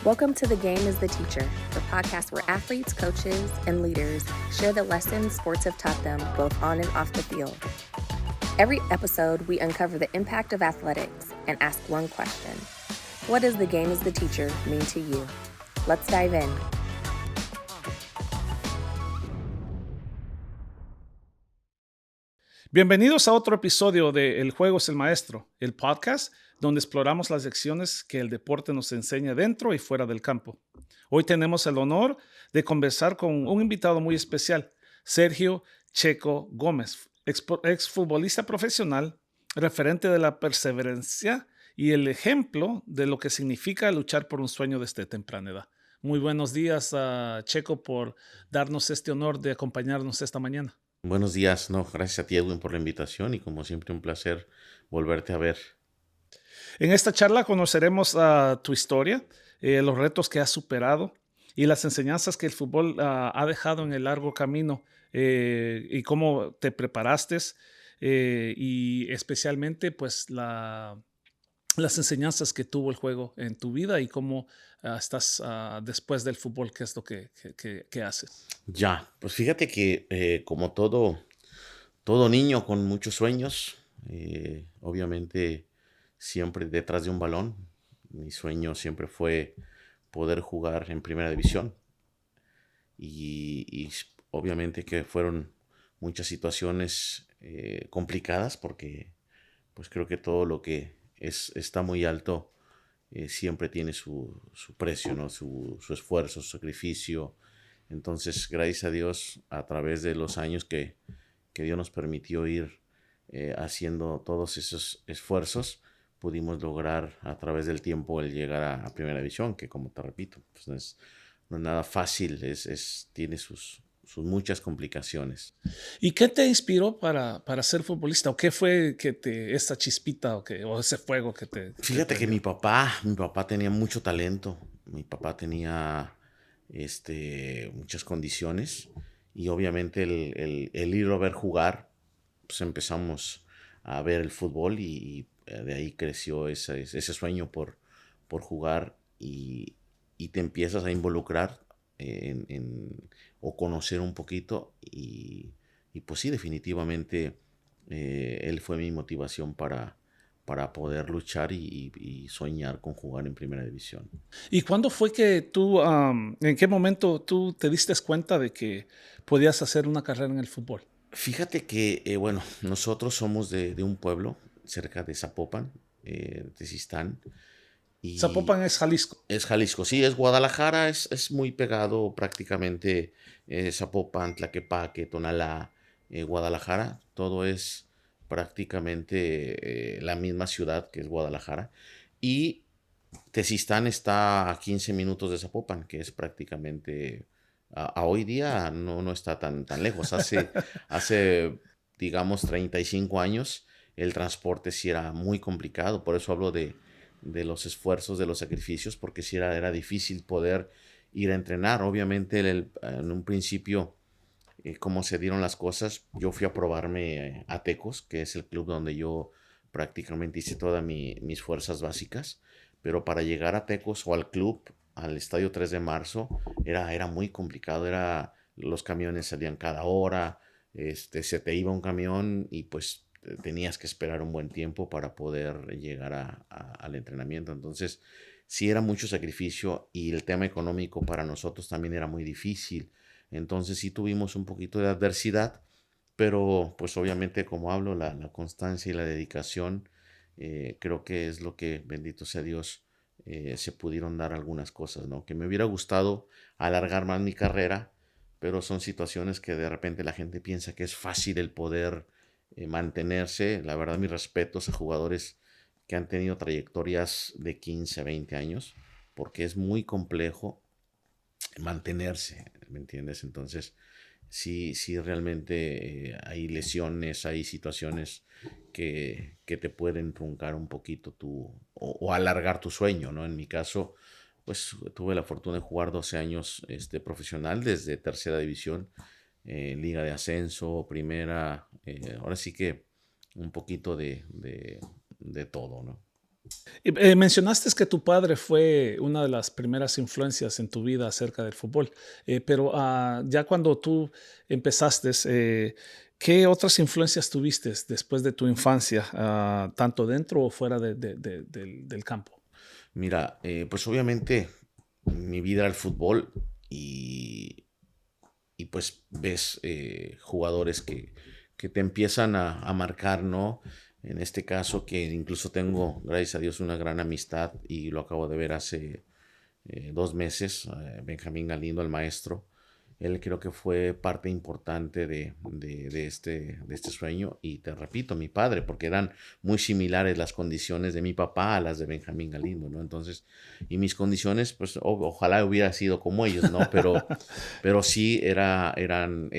Welcome to The Game is the Teacher, the podcast where athletes, coaches, and leaders share the lessons sports have taught them both on and off the field. Every episode, we uncover the impact of athletics and ask one question. What does The Game is the Teacher mean to you? Let's dive in. Bienvenidos a otro episodio de El Juego es el Maestro, el podcast donde exploramos las lecciones que el deporte nos enseña dentro y fuera del campo. Hoy tenemos el honor de conversar con un invitado muy especial, Sergio Checo Gómez, exfutbolista profesional, referente de la perseverancia y el ejemplo de lo que significa luchar por un sueño desde temprana edad. Muy buenos días, Checo, por darnos este honor de acompañarnos esta mañana. Buenos días, gracias a ti, Edwin, por la invitación y como siempre un placer volverte a ver. En esta charla conoceremos tu historia, los retos que has superado y las enseñanzas que el fútbol ha dejado en el largo camino y cómo te preparaste y especialmente pues las enseñanzas que tuvo el juego en tu vida y cómo estás después del fútbol, qué es lo que haces. Ya, pues fíjate que como todo niño con muchos sueños, obviamente siempre detrás de un balón, mi sueño siempre fue poder jugar en primera división y obviamente que fueron muchas situaciones complicadas porque pues creo que todo lo que está muy alto siempre tiene su precio, ¿no? Su esfuerzo, su sacrificio. Entonces, gracias a Dios, a través de los años que Dios nos permitió ir haciendo todos esos esfuerzos, pudimos lograr a través del tiempo el llegar a Primera División, que como te repito, pues no es nada fácil, tiene sus muchas complicaciones. ¿Y qué te inspiró para ser futbolista? ¿O qué fue esta chispita o ese fuego que te... Fíjate que mi papá tenía mucho talento. Mi papá tenía muchas condiciones y obviamente el ir a ver jugar, pues empezamos a ver el fútbol y de ahí creció ese sueño por jugar y te empiezas a involucrar o conocer un poquito y pues sí, definitivamente él fue mi motivación para poder luchar y soñar con jugar en primera división. ¿Y cuándo fue que tú, en qué momento tú te diste cuenta de que podías hacer una carrera en el fútbol? Fíjate que, bueno, nosotros somos de un pueblo cerca de Zapopan, Tezistán. Zapopan es Jalisco. Es Jalisco, sí, es Guadalajara, es muy pegado prácticamente Zapopan, Tlaquepaque, Tonalá, Guadalajara, todo es prácticamente la misma ciudad que es Guadalajara. Y Tezistán está a 15 minutos de Zapopan, que es prácticamente, a hoy día no está tan lejos. Hace, digamos, 35 años, el transporte sí era muy complicado, por eso hablo de los esfuerzos, de los sacrificios, porque sí era difícil poder ir a entrenar. Obviamente en un principio, como se dieron las cosas, yo fui a probarme a Tecos, que es el club donde yo prácticamente hice todas mis fuerzas básicas, pero para llegar a Tecos o al club, al Estadio 3 de Marzo, era muy complicado, los camiones salían cada hora, se te iba un camión y pues tenías que esperar un buen tiempo para poder llegar al entrenamiento. Entonces, sí era mucho sacrificio y el tema económico para nosotros también era muy difícil. Entonces, sí tuvimos un poquito de adversidad, pero pues obviamente, como hablo, la constancia y la dedicación, creo que es lo que, bendito sea Dios, se pudieron dar algunas cosas, ¿no? Que me hubiera gustado alargar más mi carrera, pero son situaciones que de repente la gente piensa que es fácil el poder mantenerse. La verdad, mis respetos a jugadores que han tenido trayectorias de 15, 20 años, porque es muy complejo mantenerse, ¿me entiendes? Entonces, sí realmente hay lesiones, hay situaciones que te pueden truncar un poquito o alargar tu sueño, ¿no? En mi caso, pues tuve la fortuna de jugar 12 años profesional desde tercera división, liga de ascenso, primera, ahora sí que un poquito de todo, ¿no? Mencionaste que tu padre fue una de las primeras influencias en tu vida acerca del fútbol, pero ya cuando tú empezaste, ¿qué otras influencias tuviste después de tu infancia, tanto dentro o fuera del campo? Mira, pues obviamente mi vida era el fútbol y, y pues ves jugadores que te empiezan a marcar, ¿no? En este caso que incluso tengo, gracias a Dios, una gran amistad y lo acabo de ver hace 2 meses, Benjamín Galindo, el maestro. Él creo que fue parte importante de este sueño y te repito, mi padre, porque eran muy similares las condiciones de mi papá a las de Benjamín Galindo, ¿no? Entonces, y mis condiciones, pues ojalá hubiera sido como ellos, ¿no? Pero sí eran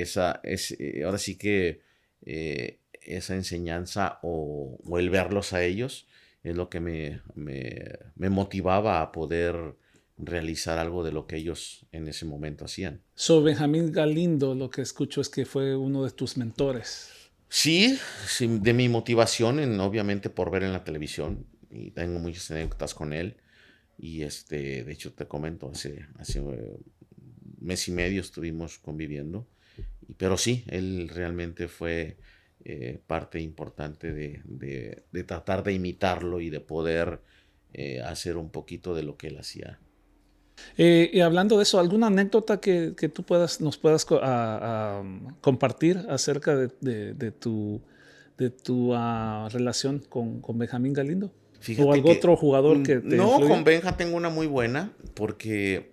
ahora sí que esa enseñanza o el verlos a ellos es lo que me motivaba a poder realizar algo de lo que ellos en ese momento hacían. Benjamín Galindo, lo que escucho es que fue uno de tus mentores. Sí, sí, de mi motivación, obviamente por ver en la televisión, y tengo muchas anécdotas con él, y de hecho te comento, hace mes y medio estuvimos conviviendo, pero sí, él realmente fue parte importante de tratar de imitarlo y de poder hacer un poquito de lo que él hacía. Y hablando de eso, ¿alguna anécdota que tú nos puedas compartir acerca de tu relación con Benjamín Galindo? ¿O Fíjate algún que otro jugador que te no, influya? con Benja tengo una muy buena, porque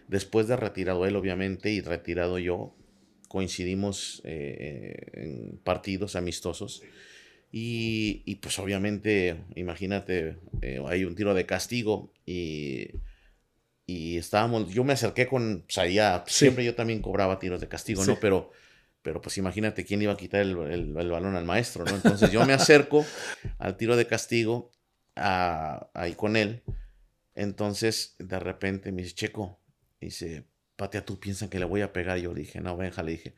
después de retirado él, obviamente, y retirado yo, coincidimos en partidos amistosos. Y pues obviamente, imagínate, hay un tiro de castigo y yo me acerqué pues allá, Sí. siempre yo también cobraba tiros de castigo, Sí. ¿no? Pero pues imagínate quién iba a quitar el balón al maestro, ¿no? Entonces yo me acerco al tiro de castigo ahí con él. Entonces de repente me dice, Checo, dice, patea tú, piensan que le voy a pegar. Yo le dije, no, Benja, le dije,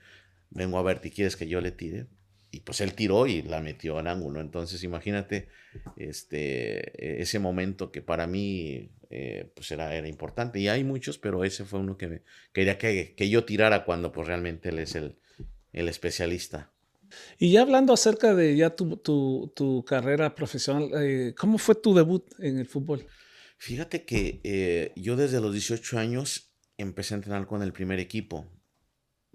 vengo a ver, ¿te quieres que yo le tire? Y pues él tiró y la metió al ángulo. Entonces imagínate ese momento que para mí pues era importante. Y hay muchos, pero ese fue uno que quería que yo tirara cuando pues realmente él es el especialista. Y ya hablando acerca de ya tu carrera profesional, ¿cómo fue tu debut en el fútbol? Fíjate que yo desde los 18 años empecé a entrenar con el primer equipo,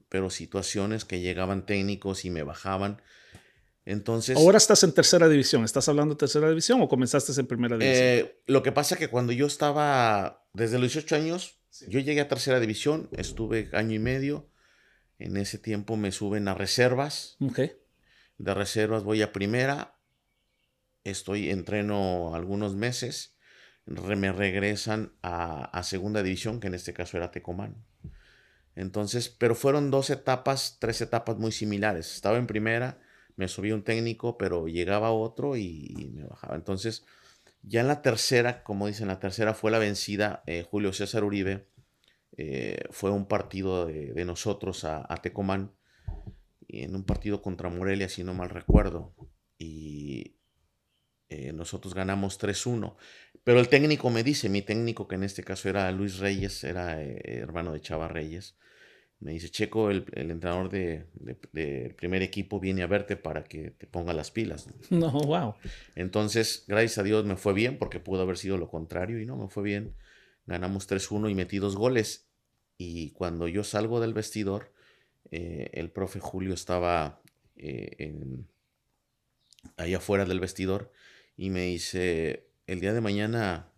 pero situaciones que llegaban técnicos y me bajaban. Ahora Entonces, estás en tercera división. ¿Estás hablando de tercera división o comenzaste en primera división? lo que pasa que cuando yo estaba, desde los 18 años, Sí. yo llegué a tercera división, estuve año y medio. En ese tiempo me suben a reservas. Ok. De reservas voy a primera. Entreno algunos meses. Me regresan a segunda división, que en este caso era Tecomán. Entonces, pero fueron 3 etapas muy similares. Estaba en primera, me subía un técnico, pero llegaba otro y me bajaba. Entonces, ya en la tercera, como dicen, la tercera fue la vencida. Julio César Uribe fue un partido de nosotros a Tecomán, en un partido contra Morelia, si no mal recuerdo. Y nosotros ganamos 3-1. Pero el técnico me dice, mi técnico, que en este caso era Luis Reyes, era hermano de Chava Reyes, me dice, Checo, el entrenador del primer equipo viene a verte para que te ponga las pilas. No, wow. Entonces, gracias a Dios me fue bien, porque pudo haber sido lo contrario, y no, me fue bien. Ganamos 3-1 y metí 2 goles. Y cuando yo salgo del vestidor, el profe Julio estaba ahí afuera del vestidor y me dice, el día de mañana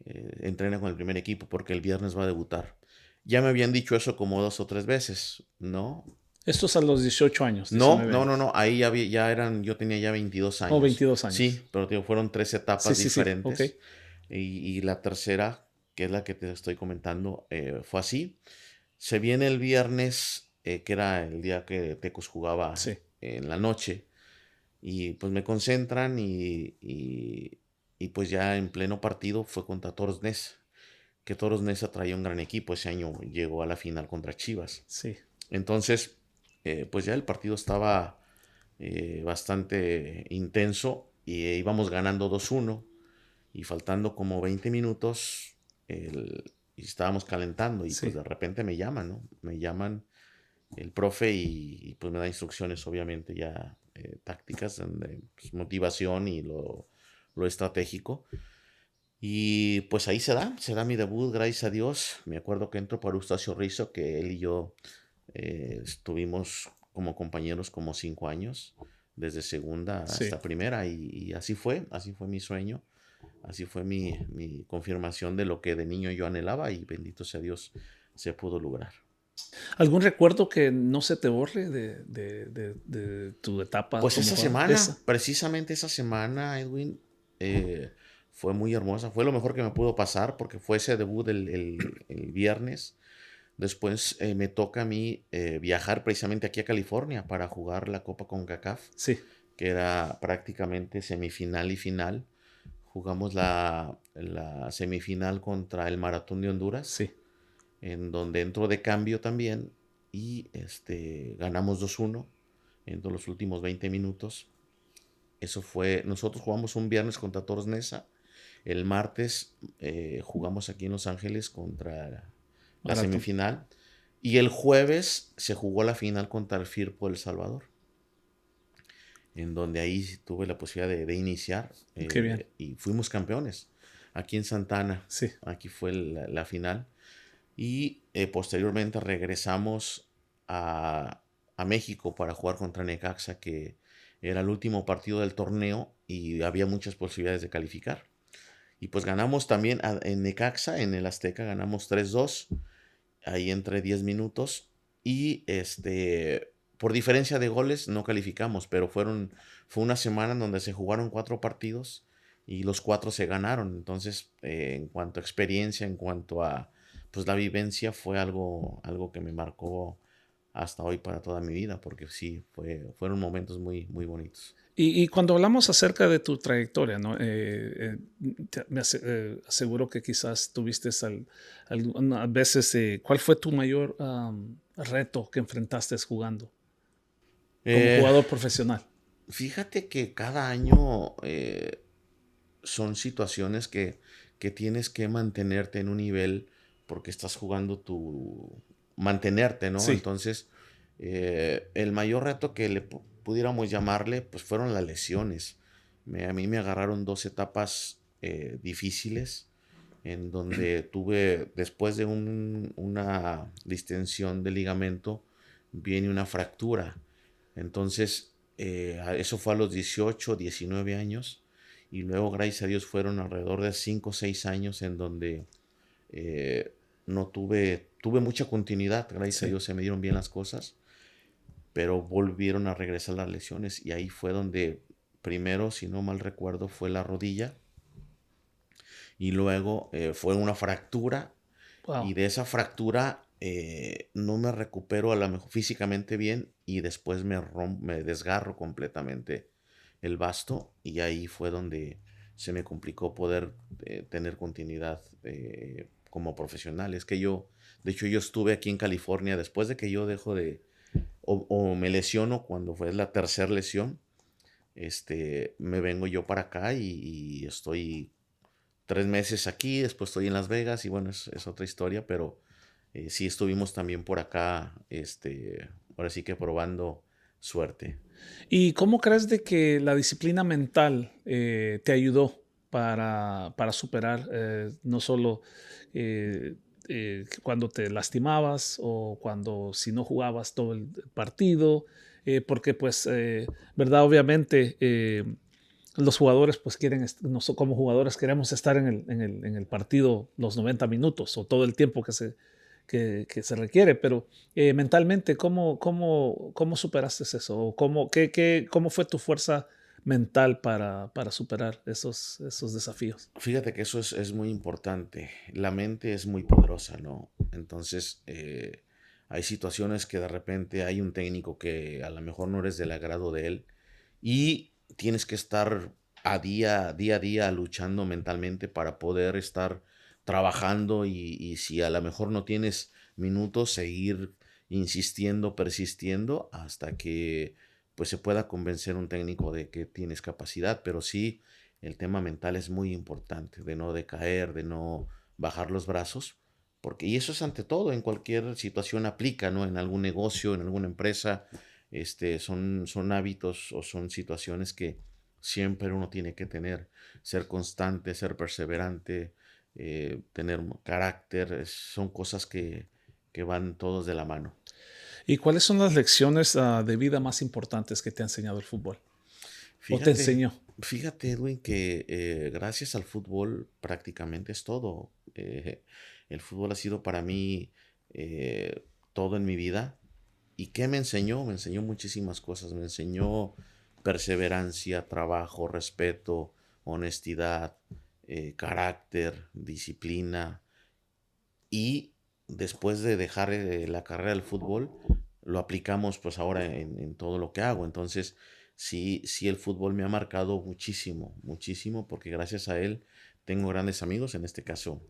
entrena con el primer equipo porque el viernes va a debutar. Ya me habían dicho eso como 2 o 3 veces, ¿no? Esto es a los 18 años, No, 19 no, no, años. no, ahí yo tenía ya 22 O años. 22 años. Sí, pero fueron 3 etapas Sí, ok. diferentes. Y la tercera, que es la que te estoy comentando, fue así. Se viene el viernes, que era el día que Tecos jugaba Sí. en la noche. Y pues me concentran y pues ya en pleno partido fue contra Toros Neza, que Toros Neza traía un gran equipo. Ese año llegó a la final contra Chivas. Sí. Entonces, pues ya el partido estaba bastante intenso íbamos ganando 2-1 y faltando como 20 minutos y estábamos calentando y Sí. pues de repente me llaman, ¿no? Me llaman el profe y pues me da instrucciones obviamente ya tácticas, pues, motivación y lo estratégico. Y pues ahí se da mi debut, gracias a Dios. Me acuerdo que entro por Eustacio Rizzo, que él y yo estuvimos como compañeros como 5 años, desde segunda Sí. hasta primera, y así fue mi sueño, así fue mi confirmación de lo que de niño yo anhelaba y bendito sea Dios se pudo lograr. ¿Algún recuerdo que no se te borre de tu etapa Pues como esa jugador? semana, precisamente esa semana, Edwin, fue muy hermosa, fue lo mejor que me pudo pasar porque fue ese debut el viernes. Después me toca a mí viajar precisamente aquí a California para jugar la Copa CONCACAF, Sí, que era prácticamente semifinal y final. Jugamos la semifinal contra el Maratón de Honduras, sí. en donde entró de cambio también y ganamos 2-1 en los últimos 20 minutos. Eso fue, nosotros jugamos un viernes contra Toros Neza, el martes jugamos aquí en Los Ángeles contra la Maratón. semifinal y el jueves se jugó la final contra el Firpo El Salvador, en donde ahí tuve la posibilidad de iniciar Qué bien. y fuimos campeones aquí en Santa Ana. Sí, Aquí fue la final y posteriormente regresamos a México para jugar contra Necaxa, que era el último partido del torneo y había muchas posibilidades de calificar. Y pues ganamos también en Necaxa, en el Azteca, ganamos 3-2, ahí entre 10 minutos. Y por diferencia de goles no calificamos, pero fue una semana en donde se jugaron 4 partidos y los 4 se ganaron. Entonces, en cuanto a experiencia, en cuanto a pues la vivencia, fue algo que me marcó hasta hoy para toda mi vida, porque sí, fueron momentos muy, muy bonitos. y cuando hablamos acerca de tu trayectoria, ¿no? Me aseguro que quizás tuviste algunas veces, ¿cuál fue tu mayor reto que enfrentaste jugando como Eh, jugador profesional? Fíjate que cada año son situaciones que tienes que mantenerte en un nivel porque estás jugando mantenerte, ¿no? Sí, Entonces, el mayor reto que le pudiéramos llamarle, pues fueron las lesiones. A mí me agarraron 2 etapas difíciles en donde tuve, después de una distensión de ligamento, viene una fractura. Entonces, eso fue a los 18, 19 años. Y luego, gracias a Dios, fueron alrededor de 5 o 6 años en donde no tuve mucha continuidad. Gracias a sí. Dios se me dieron bien las cosas. Pero volvieron a regresar las lesiones. Y ahí fue donde, primero, si no mal recuerdo, fue la rodilla. Y luego fue una fractura. Wow. Y de esa fractura no me recupero a lo mejor físicamente bien. Y después me desgarro completamente el basto y ahí fue donde se me complicó poder tener continuidad como profesional. Es que de hecho yo estuve aquí en California después de que yo dejo o me lesiono cuando fue la tercera lesión, me vengo yo para acá y estoy 3 meses aquí, después estoy en Las Vegas y bueno, es otra historia, pero sí estuvimos también por acá, ahora sí que probando suerte. ¿Y cómo crees de que la disciplina mental te ayudó para superar no solo cuando te lastimabas o cuando si no jugabas todo el partido? Porque pues, ¿verdad? Obviamente los jugadores pues quieren, como jugadores queremos estar en el partido los 90 minutos o todo el tiempo que se requiere, pero mentalmente, ¿cómo superaste eso? ¿O cómo fue tu fuerza mental para superar esos desafíos? Fíjate que eso es muy importante. La mente es muy poderosa, ¿no? Entonces, hay situaciones que de repente hay un técnico que a lo mejor no eres del agrado de él y tienes que estar día a día luchando mentalmente para poder estar trabajando y si a lo mejor no tienes minutos, seguir insistiendo, persistiendo hasta que pues se pueda convencer un técnico de que tienes capacidad, pero sí el tema mental es muy importante, de no decaer, de no bajar los brazos, porque, y eso es ante todo, en cualquier situación aplica, ¿no? En algún negocio, en alguna empresa, son hábitos o son situaciones que siempre uno tiene que tener, ser constante, ser perseverante, tener carácter, son cosas que van todos de la mano. ¿Y cuáles son las lecciones de vida más importantes que te ha enseñado el fútbol? ¿O te Fíjate, enseñó? fíjate, Edwin, que gracias al fútbol prácticamente es todo. El fútbol ha sido para mí todo en mi vida. ¿Y qué me enseñó? Me enseñó muchísimas cosas. Me enseñó perseverancia, trabajo, respeto, honestidad, carácter, disciplina. Y después de dejar la carrera del fútbol, lo aplicamos pues ahora en todo lo que hago. Entonces, sí, sí, el fútbol me ha marcado muchísimo, muchísimo, porque gracias a él tengo grandes amigos, en este caso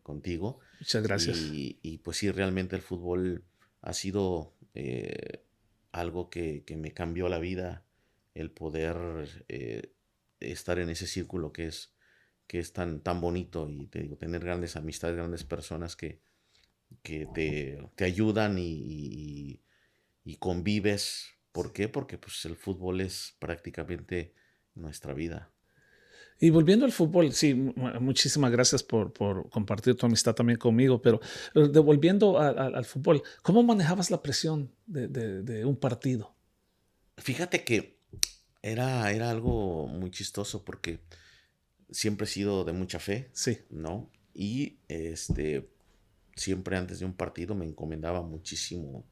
contigo. Muchas gracias. Y pues sí, realmente el fútbol ha sido algo que me cambió la vida, el poder estar en ese círculo que es tan bonito y te digo, tener grandes amistades, grandes personas que te ayudan y convives. ¿Por qué? Porque pues, el fútbol es prácticamente nuestra vida. Y volviendo al fútbol, sí, muchísimas gracias por compartir tu amistad también conmigo, pero devolviendo al fútbol, ¿cómo manejabas la presión de un partido? Fíjate que era algo muy chistoso porque siempre he sido de mucha fe, Sí, ¿no? Y siempre antes de un partido me encomendaba muchísimo,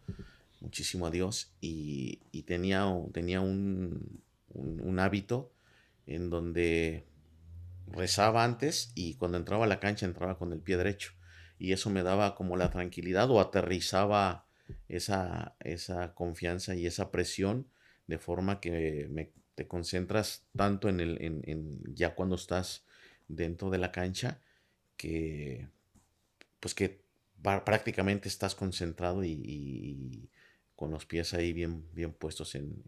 muchísimo a Dios y tenía un hábito en donde rezaba antes y cuando entraba a la cancha entraba con el pie derecho. Y eso me daba como la tranquilidad o aterrizaba esa confianza y esa presión de forma que te concentras tanto ya cuando estás dentro de la cancha que pues que prácticamente estás concentrado y con los pies ahí bien, bien puestos en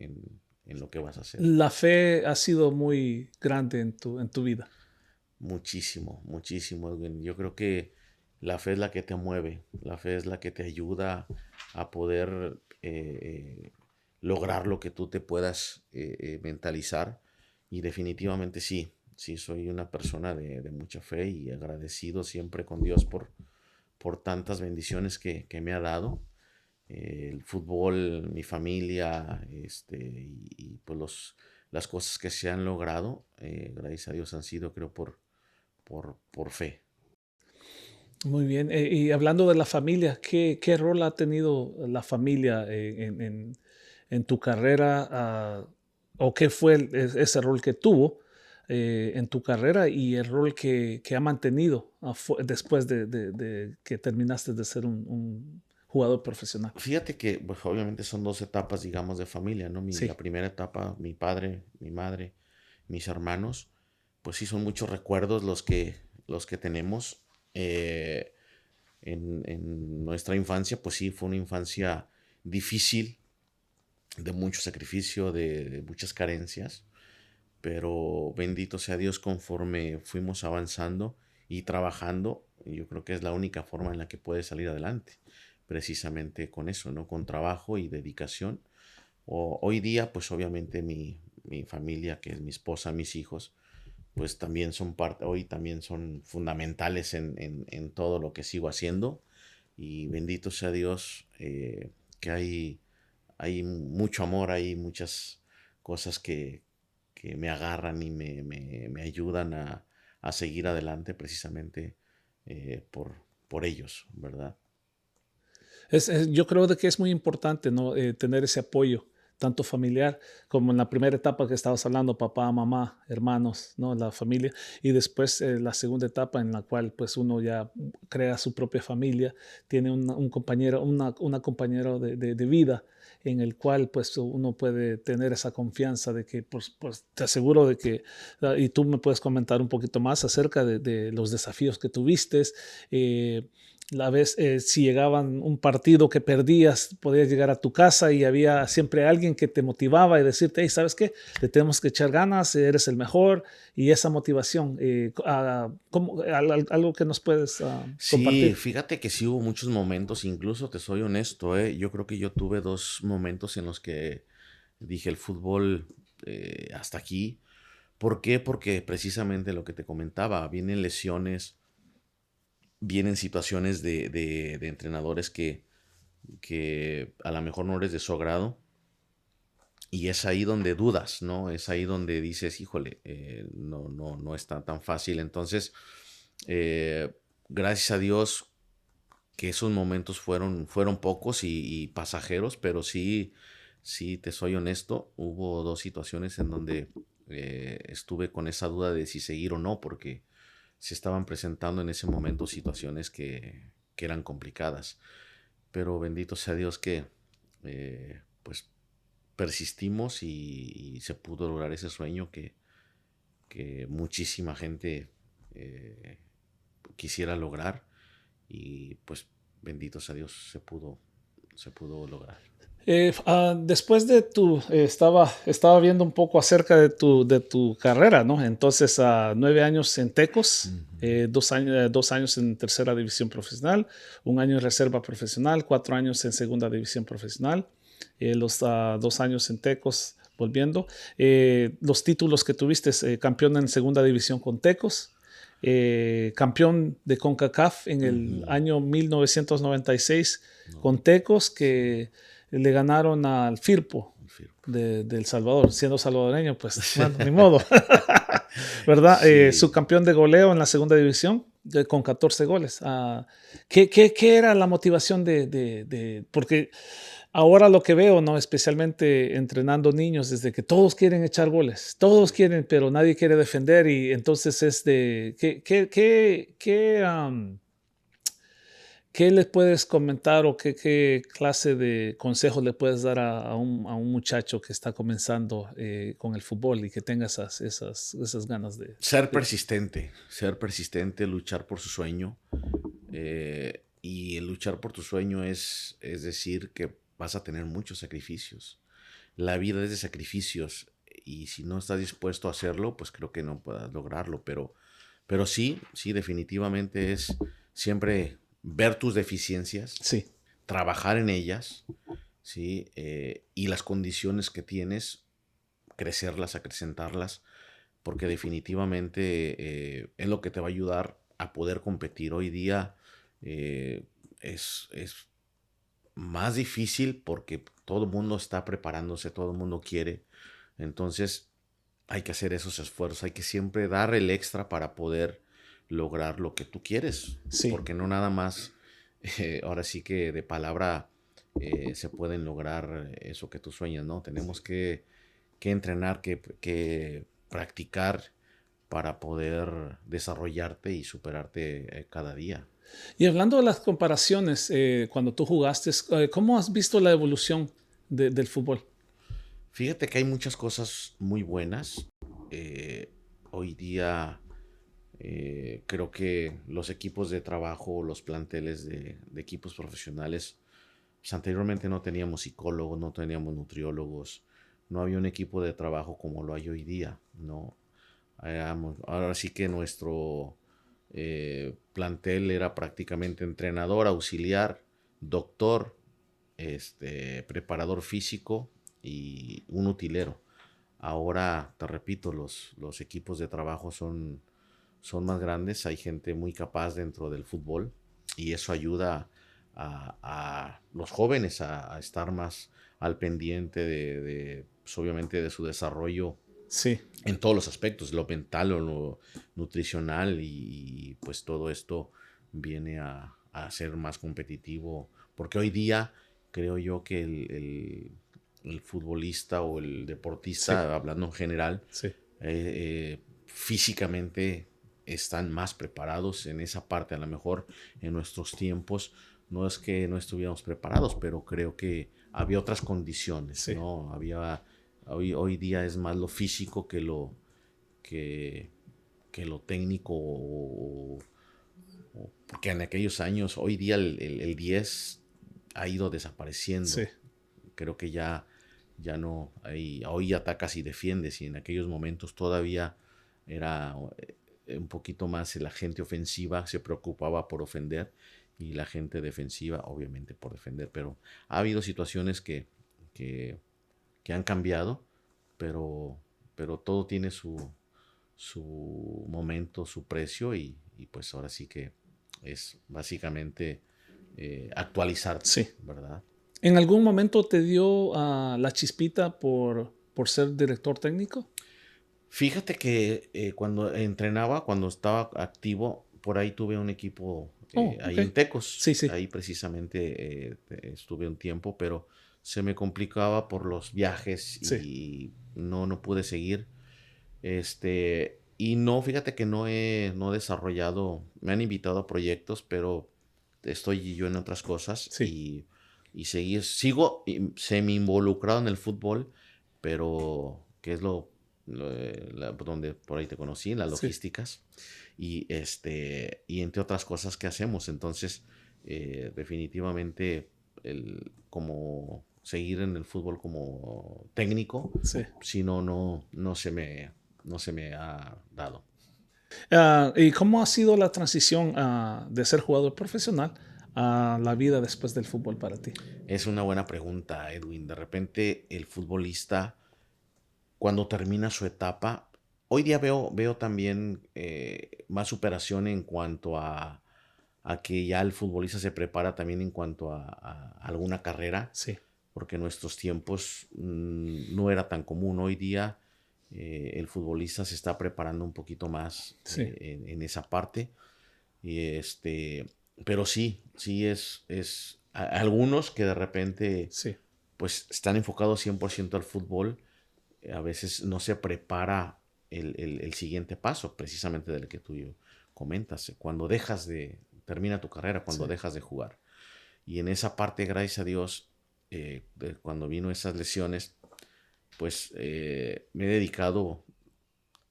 lo que vas a hacer. la fe ha sido muy grande en tu vida. Muchísimo, muchísimo, Edwin. Yo creo que la fe es la que te mueve, la fe es la que te ayuda a poder lograr lo que tú te puedas mentalizar. Y definitivamente sí, sí, soy una persona de mucha fe y agradecido siempre con Dios por tantas bendiciones que me ha dado. El fútbol, mi familia, y pues las cosas que se han logrado, gracias a Dios han sido, creo, por fe. Muy bien. Y hablando de la familia, ¿qué rol ha tenido la familia en tu carrera? ¿O qué fue ese rol que tuvo en tu carrera y el rol que ha mantenido después de que terminaste de ser un jugador profesional? Fíjate que pues, obviamente son dos etapas, digamos, de familia, ¿no? La Sí, primera etapa, mi padre, mi madre, mis hermanos, pues sí son muchos recuerdos los que tenemos. En nuestra infancia, pues sí, fue una infancia difícil, de mucho sacrificio, de muchas carencias, pero bendito sea Dios conforme fuimos avanzando y trabajando, yo creo que es la única forma en la que puedes salir adelante, precisamente con eso, ¿no? Con trabajo y dedicación. Hoy día, pues obviamente mi familia, que es mi esposa, mis hijos, pues también son parte, hoy también son fundamentales en todo lo que sigo haciendo. Y bendito sea Dios que hay mucho amor, hay muchas cosas que me agarran y me ayudan a seguir adelante precisamente por ellos, ¿verdad? yo creo de que es muy importante, ¿no? Tener ese apoyo, tanto familiar como en la primera etapa que estabas hablando, papá, mamá, hermanos, ¿no? La familia, y después la segunda etapa en la cual pues uno ya crea su propia familia, tiene un compañero, una compañero de vida en el cual pues uno puede tener esa confianza de que pues te aseguro de que, y tú me puedes comentar un poquito más acerca de los desafíos que tuviste, eh, la vez, si llegaban un partido que perdías, podías llegar a tu casa y había siempre alguien que te motivaba y decirte, hey, ¿sabes qué? Le tenemos que echar ganas, eres el mejor, y esa motivación, algo que nos puedes Sí, compartir. fíjate que sí hubo muchos momentos, incluso te soy honesto, yo creo que yo tuve 2 momentos en los que dije el fútbol hasta aquí. ¿Por qué? Porque precisamente lo que te comentaba, vienen lesiones, vienen situaciones de entrenadores que a lo mejor no eres de su agrado. Y es ahí donde dudas, ¿no? Es ahí donde dices, híjole, no está tan fácil. Entonces, eh, gracias a Dios que esos momentos fueron pocos y pasajeros, pero sí, te soy honesto, hubo 2 situaciones en donde estuve con esa duda de si seguir o no, porque se estaban presentando en ese momento situaciones que eran complicadas. Pero bendito sea Dios que pues persistimos y se pudo lograr ese sueño que muchísima gente quisiera lograr y pues bendito sea Dios se pudo lograr. Después de estaba viendo un poco acerca de tu carrera, ¿no? Entonces, 9 años en Tecos, Ujú. 2 años en tercera división profesional, 1 año en reserva profesional, 4 años en segunda división profesional, los 2 años en Tecos volviendo. Los títulos que tuviste, campeón en segunda división con Tecos, campeón de CONCACAF en el Ujú. año 1996 No, con Tecos, sí, que le ganaron al Firpo el Firpo. de El Salvador. Siendo salvadoreño, pues bueno, ni modo, ¿verdad? Sí, Subcampeón de goleo en la segunda división con 14 goles. ¿Qué era la motivación porque ahora lo que veo, ¿no? Especialmente entrenando niños, desde que todos quieren echar goles, todos quieren, pero nadie quiere defender, y entonces es de, ¿qué les puedes comentar o qué clase de consejos le puedes dar a un muchacho que está comenzando con el fútbol y que tenga esas ganas ser persistente, luchar por su sueño. Y el luchar por tu sueño es decir que vas a tener muchos sacrificios. La vida es de sacrificios y si no estás dispuesto a hacerlo, pues creo que no puedas lograrlo. Pero sí, definitivamente es siempre ver tus deficiencias, Sí, trabajar en ellas, ¿sí? Y las condiciones que tienes, crecerlas, acrecentarlas, porque definitivamente es lo que te va a ayudar a poder competir. Hoy día es más difícil porque todo el mundo está preparándose, todo el mundo quiere. Entonces hay que hacer esos esfuerzos, hay que siempre dar el extra para poder lograr lo que tú quieres, sí. porque no nada más, ahora sí que de palabra se pueden lograr eso que tú sueñas, ¿no? Tenemos que entrenar, que practicar para poder desarrollarte y superarte cada día. Y hablando de las comparaciones, cuando tú jugaste, ¿cómo has visto la evolución del fútbol? Fíjate que hay muchas cosas muy buenas. Hoy día creo que los equipos de trabajo, los planteles de equipos profesionales, pues anteriormente no teníamos psicólogos, no teníamos nutriólogos, no había un equipo de trabajo como lo hay hoy día, ¿no? Ahora sí que nuestro plantel era prácticamente entrenador, auxiliar, doctor, preparador físico y un utilero. Ahora, te repito, los equipos de trabajo son más grandes, hay gente muy capaz dentro del fútbol y eso ayuda a los jóvenes a estar más al pendiente pues, obviamente de su desarrollo Sí, en todos los aspectos, lo mental o lo nutricional pues todo esto viene a ser más competitivo, porque hoy día creo yo que el futbolista o el sí, deportista, hablando en general, sí. físicamente están más preparados en esa parte. A lo mejor en nuestros tiempos no es que no estuviéramos preparados, pero creo que había otras condiciones, Sí. ¿no? Hoy día es más lo físico que lo técnico porque en aquellos años, hoy día el 10 ha ido desapareciendo. Sí. Creo que ya no, hoy atacas y defiendes, y en aquellos momentos todavía era un poquito más la gente ofensiva se preocupaba por ofender y la gente defensiva obviamente por defender, pero ha habido situaciones que han cambiado, pero todo tiene su momento, su precio, y pues ahora sí que es básicamente actualizarte, Sí. ¿verdad? ¿En algún momento te dio la chispita por ser director técnico? Fíjate que cuando entrenaba, cuando estaba activo, por ahí tuve un equipo ahí en Tecos. Sí, sí. Ahí precisamente estuve un tiempo, pero se me complicaba por los viajes y no pude seguir. Y no, fíjate que no he desarrollado, me han invitado a proyectos, pero estoy yo en otras cosas y sigo semi involucrado en el fútbol, pero que es donde por ahí te conocí, en las logísticas y entre otras cosas que hacemos. Entonces, definitivamente como seguir en el fútbol como técnico, si no se me ha dado. ¿Y cómo ha sido la transición de ser jugador profesional a la vida después del fútbol para ti? Es una buena pregunta, Edwin. De repente el futbolista, cuando termina su etapa, hoy día veo también más superación en cuanto a que ya el futbolista se prepara también en cuanto a alguna carrera, porque en nuestros tiempos no era tan común. Hoy día el futbolista se está preparando un poquito más en esa parte. Pero sí es algunos que de repente pues están enfocados 100% al fútbol, a veces no se prepara el siguiente paso, precisamente del que tú comentas, cuando termina tu carrera, cuando dejas de jugar. Y en esa parte, gracias a Dios, cuando vino esas lesiones, pues me he dedicado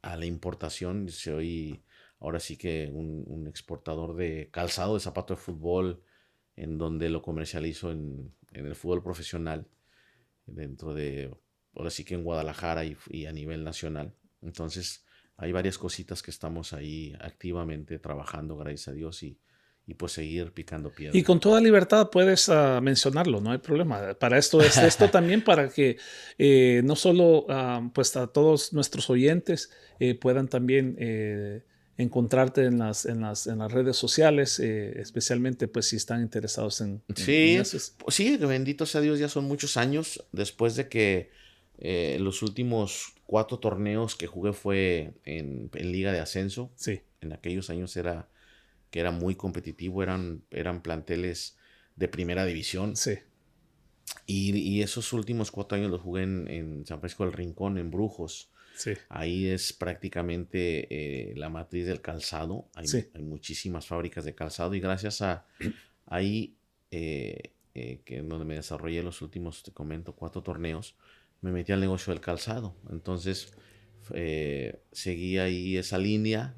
a la importación. Soy ahora sí que un exportador de calzado, de zapato de fútbol, en donde lo comercializo en el fútbol profesional, ahora sí que en Guadalajara y a nivel nacional. Entonces hay varias cositas que estamos ahí activamente trabajando, gracias a Dios, y pues seguir picando piedra. Y con toda libertad puedes mencionarlo, no hay problema. Para esto es esto también, para que no solo pues a todos nuestros oyentes puedan también encontrarte en las redes sociales, especialmente pues si están interesados en eso. Sí, bendito sea Dios, ya son muchos años después de que los últimos 4 torneos que jugué fue en Liga de Ascenso. En aquellos años era muy competitivo, eran planteles de primera división. Y esos últimos 4 años los jugué en San Francisco del Rincón, en Brujos. Ahí es prácticamente la matriz del calzado. Hay muchísimas fábricas de calzado, y gracias a ahí, que en donde me desarrollé los últimos, te comento, 4 torneos, me metí al negocio del calzado. Entonces seguí ahí esa línea,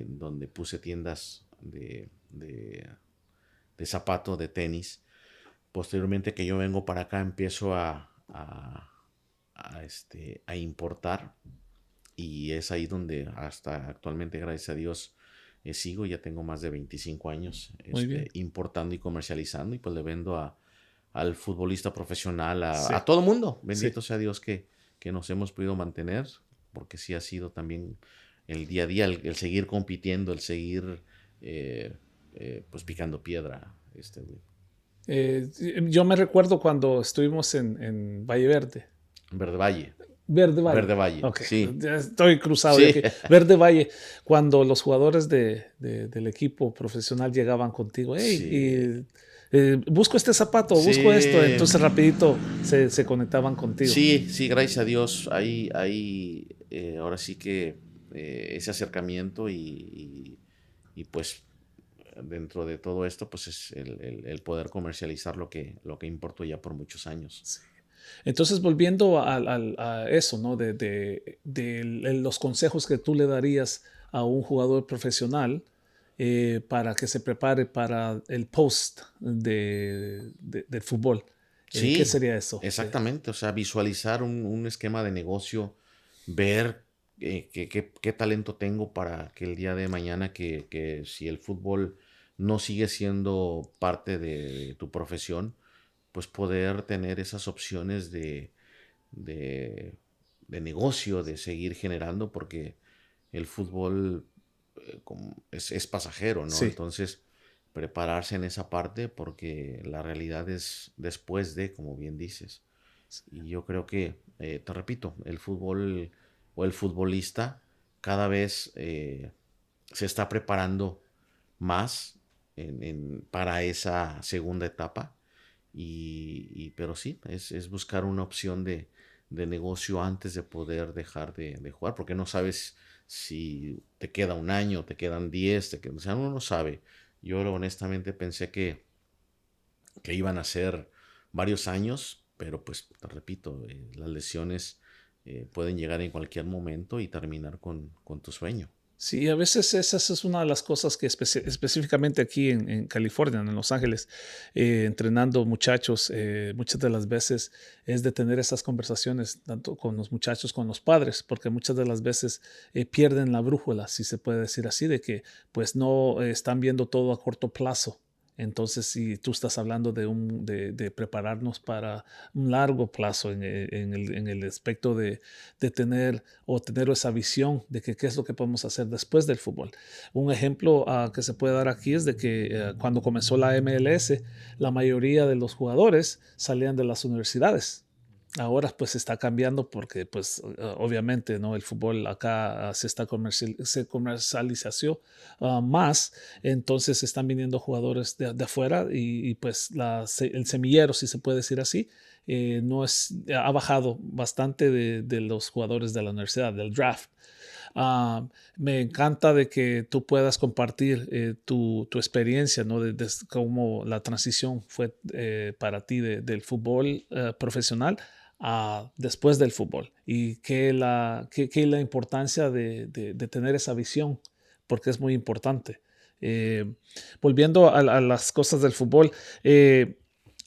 donde puse tiendas de zapato, de tenis. Posteriormente que yo vengo para acá, empiezo a importar, y es ahí donde hasta actualmente, gracias a Dios, sigo. Ya tengo más de 25 años importando y comercializando, y pues le vendo al futbolista profesional, a todo mundo. Bendito sea Dios que nos hemos podido mantener, porque sí ha sido también el día a día, el seguir compitiendo, el seguir pues picando piedra. Yo me recuerdo cuando estuvimos en Valle Verde. Verde Valle. Verde Valle. Okay. Sí. Estoy cruzado. Sí. Verde Valle. Cuando los jugadores del equipo profesional llegaban contigo, busco este zapato, busco esto, entonces rapidito se conectaban contigo. Sí, gracias a Dios. Ahí ahora sí que ese acercamiento, y pues dentro de todo esto, pues es el poder comercializar lo que importó ya por muchos años. Sí. Entonces, volviendo a eso, ¿no? De los consejos que tú le darías a un jugador profesional para que se prepare para el post del fútbol. ¿Qué Sí, sería eso? exactamente. O sea, visualizar un esquema de negocio, ver qué talento tengo para que el día de mañana, que si el fútbol no sigue siendo parte de tu profesión, pues poder tener esas opciones de, de negocio, de seguir generando, porque el fútbol es pasajero, ¿no? Sí, Entonces, prepararse en esa parte porque la realidad es después de, como bien dices. Y yo creo que, te repito, el fútbol o el futbolista cada vez se está preparando más para esa segunda etapa. Pero sí, es buscar una opción de negocio antes de poder dejar de jugar, porque no sabes si te queda un año, te quedan 10, o sea, uno no sabe. Yo honestamente pensé que iban a ser varios años, pero pues te repito, las lesiones pueden llegar en cualquier momento y terminar con tu sueño. sí, a veces esa es una de las cosas que específicamente aquí en California, en Los Ángeles, entrenando muchachos, muchas de las veces es de tener esas conversaciones tanto con los muchachos, con los padres, porque muchas de las veces pierden la brújula, si se puede decir así, de que pues no están viendo todo a corto plazo. Entonces, si tú estás hablando de prepararnos para un largo plazo en el aspecto de tener o tener esa visión de que qué es lo que podemos hacer después del fútbol. Un ejemplo que se puede dar aquí es de que cuando comenzó la MLS, la mayoría de los jugadores salían de las universidades. Ahora pues está cambiando porque pues obviamente no el fútbol acá se comercializó más, entonces están viniendo jugadores de afuera y pues el semillero, si se puede decir así, no es, ha bajado bastante de los jugadores de la universidad, del draft. Me encanta de que tú puedas compartir tu experiencia, ¿no? De cómo la transición fue para ti del fútbol profesional a después del fútbol y que la importancia de tener esa visión, porque es muy importante. Eh, Volviendo a las cosas del fútbol,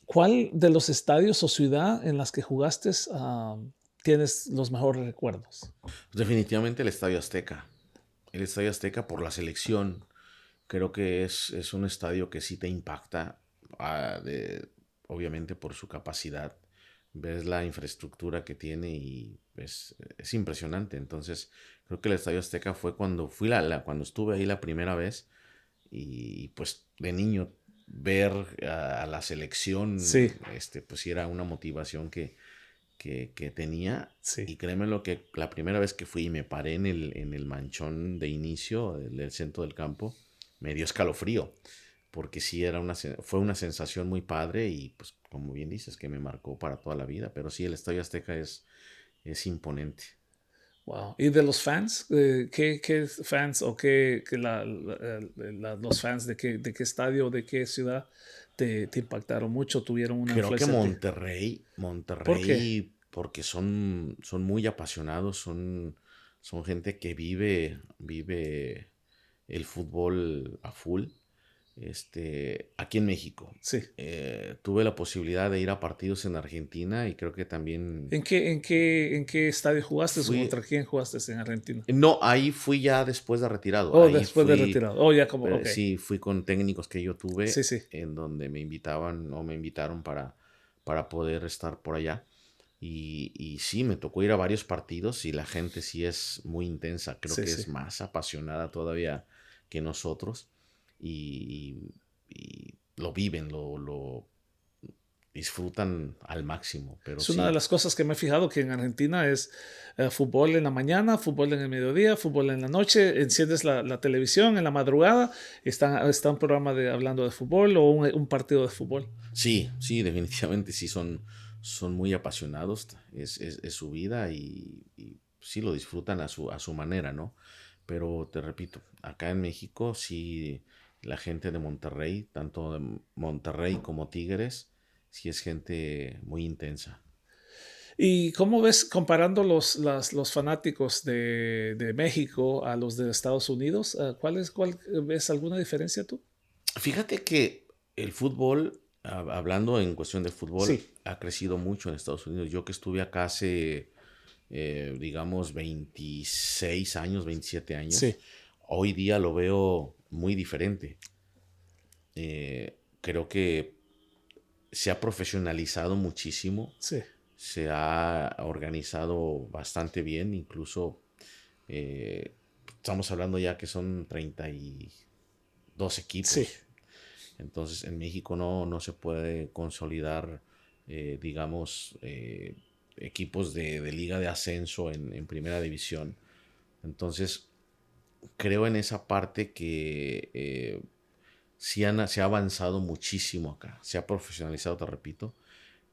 ¿cuál de los estadios o ciudad en las que jugaste tienes los mejores recuerdos? Definitivamente el Estadio Azteca. El Estadio Azteca por la selección. Creo que es un estadio que sí te impacta, obviamente por su capacidad. Ves la infraestructura que tiene y pues, es impresionante. Entonces, creo que el Estadio Azteca fue cuando cuando estuve ahí la primera vez y pues de niño ver a la selección, Sí, pues sí era una motivación que tenía. sí. Y créeme lo que la primera vez que fui y me paré en el manchón de inicio del centro del campo, me dio escalofrío, porque sí fue una sensación muy padre y pues como bien dices, que me marcó para toda la vida, pero sí, el Estadio Azteca es imponente. Wow. ¿Y de los fans? ¿Qué fans o los fans de qué estadio, de qué ciudad te impactaron mucho, tuvieron una Creo que influencia en ti? ¿Por qué? Monterrey, porque son muy apasionados, son gente que vive el fútbol a full. Aquí en México. Sí. Tuve la posibilidad de ir a partidos en Argentina y creo que también ¿En qué estadio jugaste o fui. contra quién jugaste en Argentina? No, ahí fui ya después de retirado. Oh, Ahí después de fui, retirado. Oh, ya como, ok. sí, fui con técnicos que yo Sí, tuve sí, en donde me invitaban o me invitaron para poder estar por allá. Y sí, me tocó ir a varios partidos y la gente sí es muy intensa. Creo sí, que sí. es más apasionada todavía que nosotros. Y lo viven, lo disfrutan al máximo. Pero Es una de sí, las cosas que me he fijado que en Argentina es fútbol en la mañana, fútbol en el mediodía, fútbol en la noche, enciendes la televisión en la madrugada, está un programa hablando de fútbol o un partido de fútbol. sí, definitivamente sí son muy apasionados. Es su vida y sí lo disfrutan a su manera, ¿no? Pero te repito, acá en México sí la gente de Monterrey, tanto de Monterrey como Tigres, sí es gente muy intensa. ¿Y cómo ves comparando los fanáticos de México a los de Estados Unidos? ¿Cuál ves alguna diferencia tú? Fíjate que el fútbol, hablando en cuestión de fútbol, Sí, ha crecido mucho en Estados Unidos. Yo que estuve acá hace, digamos, 26 años, 27 sí, años, hoy día lo veo muy diferente. Creo que se ha profesionalizado muchísimo, sí, se ha organizado bastante bien, incluso eh, estamos hablando ya que son 32 sí, equipos. Entonces en México no se puede consolidar, digamos, equipos de liga de ascenso en primera división. Entonces creo en esa parte que se ha avanzado muchísimo acá, se ha profesionalizado, te repito,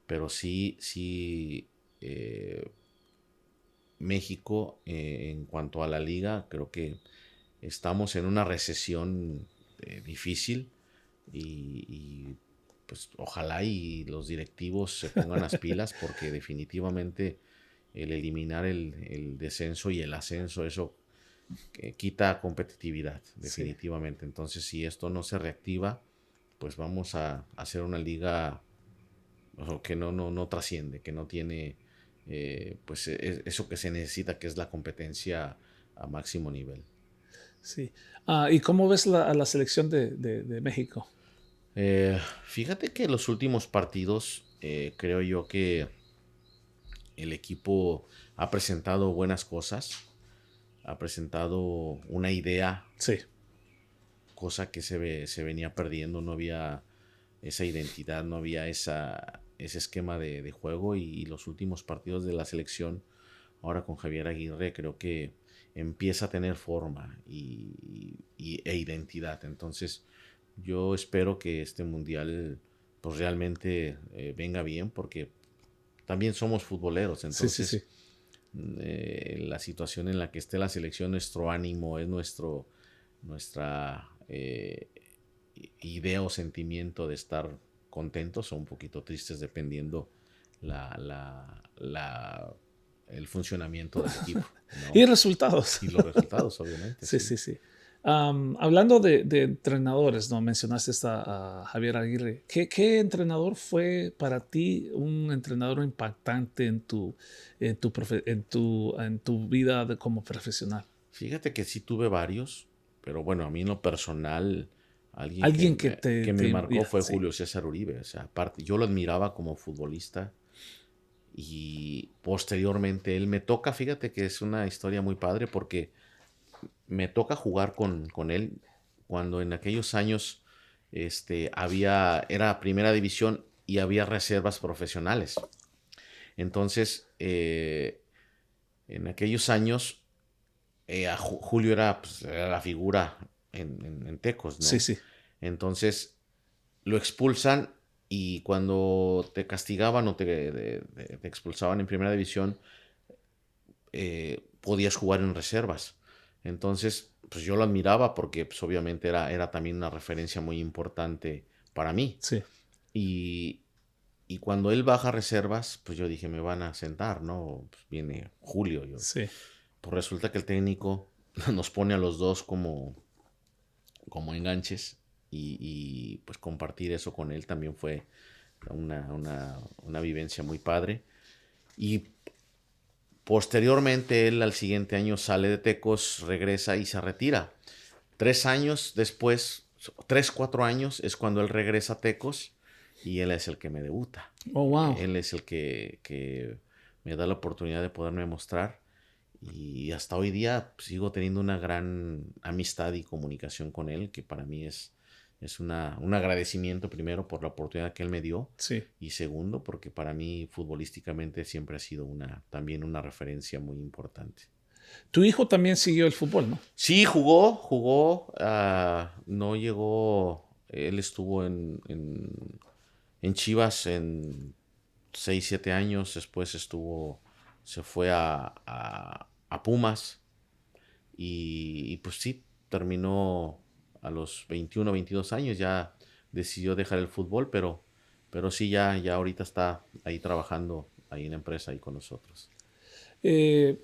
pero sí, eh, México, en cuanto a la liga, creo que estamos en una recesión difícil pues ojalá y los directivos se pongan las pilas porque definitivamente el eliminar el descenso y el ascenso, eso quita competitividad, sí. definitivamente. Entonces, si esto no se reactiva, pues vamos a hacer una liga que no trasciende, que no tiene pues eso que se necesita, que es la competencia a máximo nivel. Sí. ¿Y cómo ves a la selección de México? Fíjate que los últimos partidos creo yo que el equipo ha presentado buenas cosas, ha presentado una idea, Sí, cosa que se venía perdiendo, no había esa identidad, no había ese esquema de juego y los últimos partidos de la selección, ahora con Javier Aguirre, creo que empieza a tener forma e identidad. Entonces yo espero que este mundial pues realmente venga bien porque también somos futboleros, sí, sí, entonces sí. la situación en la que esté la selección, nuestro ánimo, es nuestra idea o sentimiento de estar contentos o un poquito tristes dependiendo la, la, la- el funcionamiento del equipo, Y ¿no? resultados. Y los resultados, obviamente, Sí, sí. sí, sí. Hablando de entrenadores, ¿no? Mencionaste a Javier Aguirre. ¿Qué entrenador fue para ti un entrenador impactante en tu vida como profesional? Fíjate que sí tuve varios, pero bueno, a mí en lo personal, alguien Alguien que te, que me marcó ya, fue sí, Julio César Uribe. O sea, aparte, yo lo admiraba como futbolista y posteriormente él me toca, fíjate que es una historia muy padre porque me toca jugar con él cuando en aquellos años era primera división y había reservas profesionales. Entonces, en aquellos años Julio era la figura en Tecos, sí, ¿no? sí. Entonces lo expulsan y cuando te castigaban o te expulsaban en primera división, podías jugar en reservas. Entonces, pues yo lo admiraba porque pues, obviamente era también una referencia muy importante para mí. Sí, Y, y cuando él baja reservas, pues yo dije, me van a sentar, ¿no? Pues viene Julio. sí. Pues resulta que el técnico nos pone a los dos como enganches pues compartir eso con él también fue una vivencia muy padre. Y posteriormente él al siguiente año sale de Tecos, regresa y se retira. 3 años después, 3, 4 años es cuando él regresa a Tecos y él es el que me debuta. Oh, wow. Él es el que me da la oportunidad de poderme mostrar. Y hasta hoy día sigo teniendo una gran amistad y comunicación con él, que para mí es un agradecimiento primero por la oportunidad que él me dio Sí. y segundo porque para mí futbolísticamente siempre ha sido también una referencia muy importante. Tu hijo también siguió el fútbol, ¿no? Sí, jugó, no llegó, él estuvo en Chivas en 6 7 años, después se fue a Pumas pues sí, terminó a los 21 22 años, ya decidió dejar el fútbol, pero sí, ya ahorita está ahí trabajando ahí en la empresa, ahí con nosotros. Eh,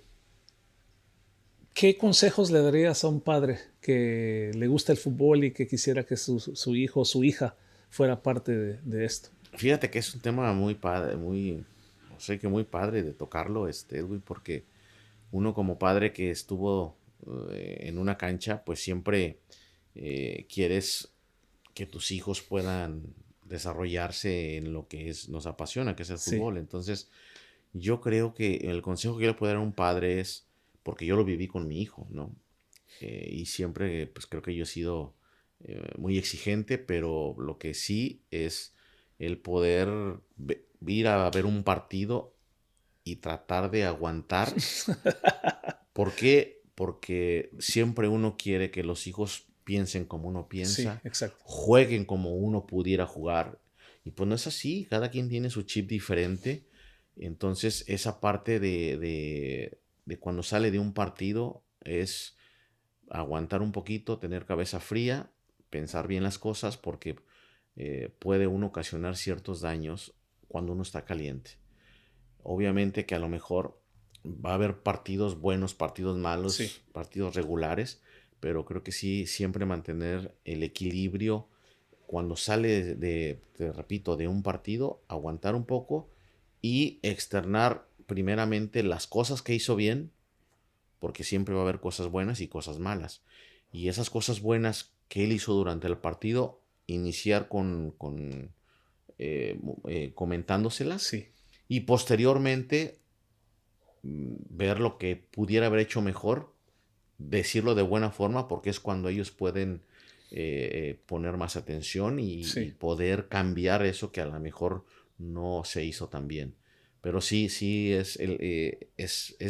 ¿Qué consejos le darías a un padre que le gusta el fútbol y que quisiera que su hijo o su hija fuera parte de esto? Fíjate que es un tema muy padre, no sé, que muy padre de tocarlo, Edwin, porque uno como padre que estuvo en una cancha, pues siempre quieres que tus hijos puedan desarrollarse en lo que nos apasiona, que es el Sí, fútbol. Entonces, yo creo que el consejo que yo le puedo dar a un padre es, porque yo lo viví con mi hijo, ¿no? Y siempre, pues creo que yo he sido muy exigente, pero lo que sí es el poder ir a ver un partido y tratar de aguantar. ¿Por qué? Porque siempre uno quiere que los hijos piensen como uno sí, piensa, exacto. jueguen como uno pudiera jugar. Y pues no es así, cada quien tiene su chip diferente. Entonces esa parte de cuando sale de un partido es aguantar un poquito, tener cabeza fría, pensar bien las cosas, porque puede uno ocasionar ciertos daños cuando uno está caliente. Obviamente que a lo mejor va a haber partidos buenos, partidos Sí, malos, partidos regulares, pero creo que sí, siempre mantener el equilibrio cuando sale te repito, de un partido, aguantar un poco y externar primeramente las cosas que hizo bien, porque siempre va a haber cosas buenas y cosas malas. Y esas cosas buenas que él hizo durante el partido, iniciar comentándoselas sí, y posteriormente ver lo que pudiera haber hecho mejor, decirlo de buena forma, porque es cuando ellos pueden poner más atención y sí. poder cambiar eso que a lo mejor no se hizo tan bien. Pero sí, sí, es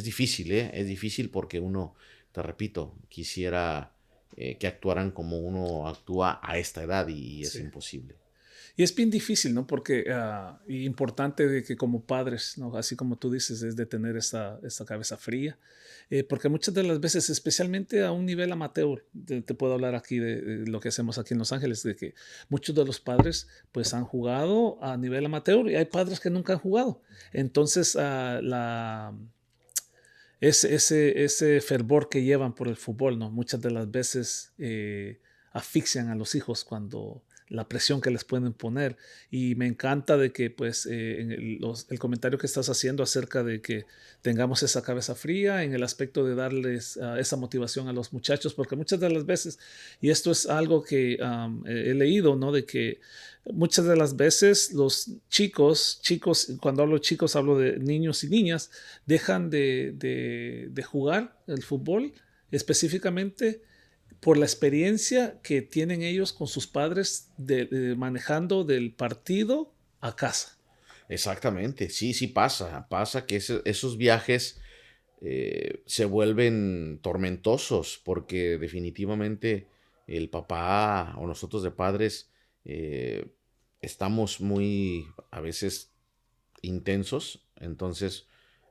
difícil, ¿eh? Es difícil porque uno, te repito, quisiera que actuaran como uno actúa a esta edad y es Sí. imposible. Y es bien difícil, ¿no? Porque y importante de que como padres, ¿no? Así como tú dices, es de tener esta cabeza fría. Porque muchas de las veces, especialmente a un nivel amateur, te puedo hablar aquí de lo que hacemos aquí en Los Ángeles, de que muchos de los padres pues han jugado a nivel amateur y hay padres que nunca han jugado. Entonces, ese fervor que llevan por el fútbol, ¿no? Muchas de las veces asfixian a los hijos cuando la presión que les pueden poner. Y me encanta de que, pues, en el comentario que estás haciendo acerca de que tengamos esa cabeza fría en el aspecto de darles esa motivación a los muchachos, porque muchas de las veces, y esto es algo que he leído, ¿no? De que muchas de las veces los chicos, cuando hablo de chicos hablo de niños y niñas, dejan de jugar el fútbol específicamente por la experiencia que tienen ellos con sus padres manejando del partido a casa. Exactamente, sí, sí pasa. Pasa que esos viajes se vuelven tormentosos porque definitivamente el papá o nosotros de padres eh, estamos muy a veces intensos, entonces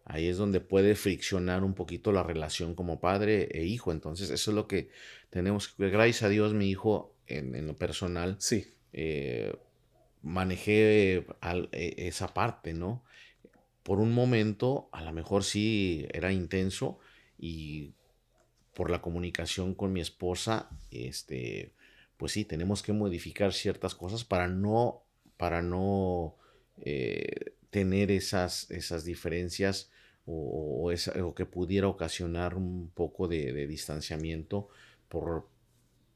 ahí es donde puede friccionar un poquito la relación como padre e hijo. Entonces eso es lo que tenemos que, gracias a Dios, mi hijo en lo personal Sí, eh, manejé esa parte, ¿no? Por un momento, a lo mejor sí era intenso y por la comunicación con mi esposa, pues sí, tenemos que modificar ciertas cosas para no tener esas diferencias o que pudiera ocasionar un poco de distanciamiento por,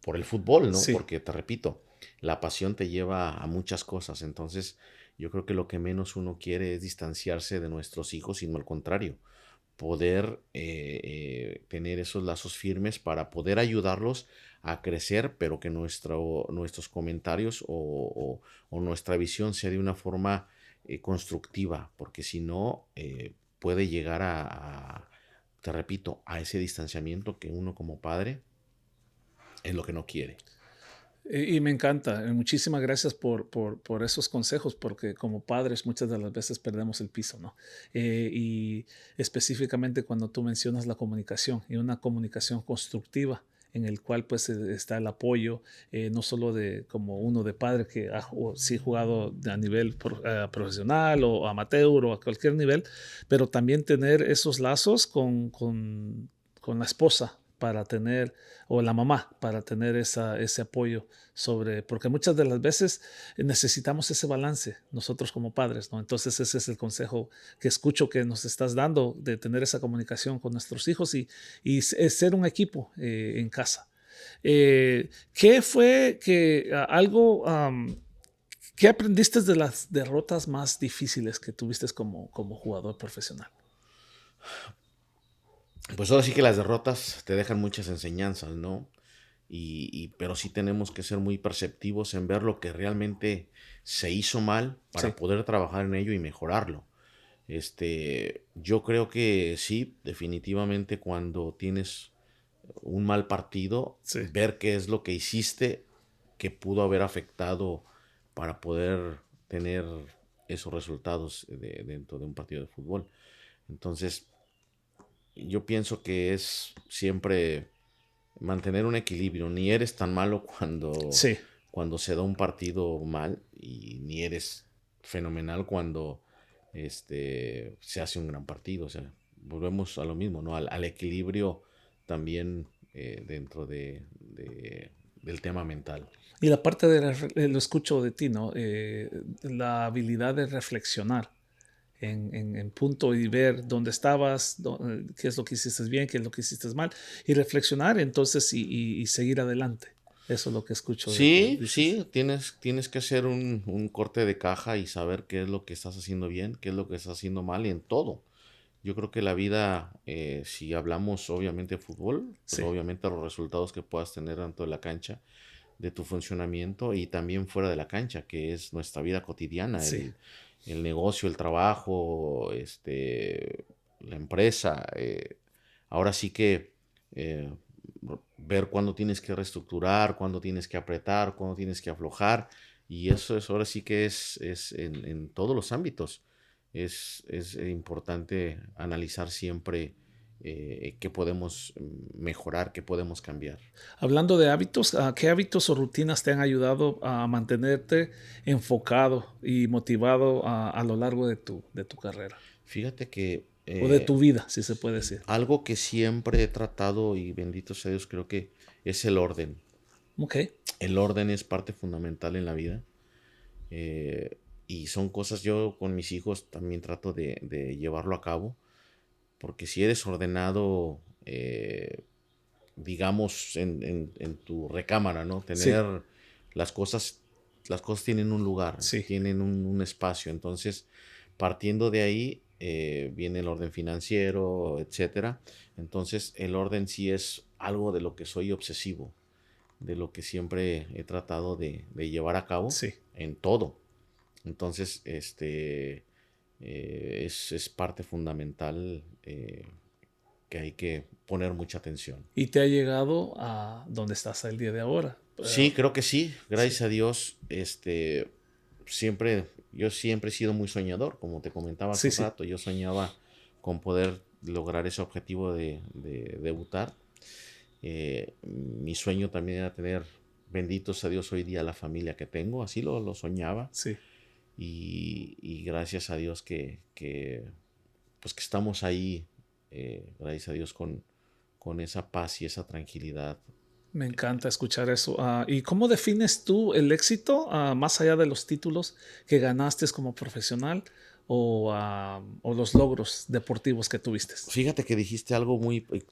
por el fútbol, ¿no? sí. Porque te repito, la pasión te lleva a muchas cosas. Entonces, yo creo que lo que menos uno quiere es distanciarse de nuestros hijos, sino al contrario, poder tener esos lazos firmes para poder ayudarlos a crecer, pero que nuestros comentarios o nuestra visión sea de una forma constructiva, porque si no, puede llegar te repito, a ese distanciamiento que uno como padre es lo que no quiere. Y me encanta. Muchísimas gracias por esos consejos, porque como padres muchas de las veces perdemos el piso, ¿no? Y específicamente cuando tú mencionas la comunicación y una comunicación constructiva en el cual pues está el apoyo, no solo de como uno de padre que ha sí jugado a nivel profesional o amateur o a cualquier nivel, pero también tener esos lazos con la esposa para tener, o la mamá, para tener ese apoyo porque muchas de las veces necesitamos ese balance nosotros como padres, ¿no? Entonces ese es el consejo que escucho que nos estás dando, de tener esa comunicación con nuestros hijos y ser un equipo en casa. ¿Qué fue qué aprendiste de las derrotas más difíciles que tuviste como jugador profesional? Pues ahora sí que las derrotas te dejan muchas enseñanzas, ¿no? Pero sí tenemos que ser muy perceptivos en ver lo que realmente se hizo mal para Sí, poder trabajar en ello y mejorarlo. Yo creo que sí, definitivamente cuando tienes un mal partido, sí. ver qué es lo que hiciste que pudo haber afectado para poder tener esos resultados dentro de un partido de fútbol. Entonces, yo pienso que es siempre mantener un equilibrio. Ni eres tan malo Sí, cuando se da un partido mal y ni eres fenomenal cuando se hace un gran partido. O sea, volvemos a lo mismo, ¿no? Al equilibrio también dentro del tema mental. y la parte lo escucho de ti, ¿no? La habilidad de reflexionar en punto y ver dónde estabas, qué es lo que hiciste bien, qué es lo que hiciste mal, y reflexionar entonces y seguir adelante. Eso es lo que escucho de que Sí, dices. sí, tienes que hacer un corte de caja y saber qué es lo que estás haciendo bien, qué es lo que estás haciendo mal y en todo. Yo creo que la vida, si hablamos obviamente de fútbol, pues Sí, obviamente los resultados que puedas tener tanto de la cancha, de tu funcionamiento y también fuera de la cancha, que es nuestra vida cotidiana, sí. el negocio, el trabajo, la empresa. Ahora sí que eh, ver cuándo tienes que reestructurar, cuándo tienes que apretar, cuándo tienes que aflojar. Y eso es ahora sí que es en todos los ámbitos. Es importante analizar siempre qué podemos mejorar, qué podemos cambiar. Hablando de hábitos, ¿qué hábitos o rutinas te han ayudado a mantenerte enfocado y motivado a lo largo de tu carrera? Fíjate que O de tu vida, si se puede decir. algo que siempre he tratado y bendito sea Dios, creo que es el orden. Ok, El orden es parte fundamental en la vida. eh, y son cosas, yo con mis hijos también trato de llevarlo a cabo, porque si eres ordenado, digamos, en tu recámara, ¿no? sí, Tener las cosas, las cosas tienen un lugar, sí. tienen un espacio. Entonces, partiendo de ahí, viene el orden financiero, etcétera. Entonces, el orden sí es algo de lo que soy obsesivo, de lo que siempre he tratado de llevar a cabo Sí. en todo. Entonces, es parte fundamental que hay que poner mucha atención. Y te ha llegado a donde estás el día de ahora. Sí, creo que sí. Sí, Gracias a Dios, yo siempre he sido muy soñador, como te comentaba hace sí, un sí. rato. Yo soñaba con poder lograr ese objetivo de debutar. Mi sueño también era tener, benditos a Dios hoy día, la familia que tengo. Así lo soñaba. Sí. Y gracias a Dios pues que estamos ahí, gracias a Dios, con esa paz y esa tranquilidad. Me encanta escuchar eso. ¿Y cómo defines tú el éxito más allá de los títulos que ganaste como profesional o los logros deportivos que tuviste? Fíjate que dijiste algo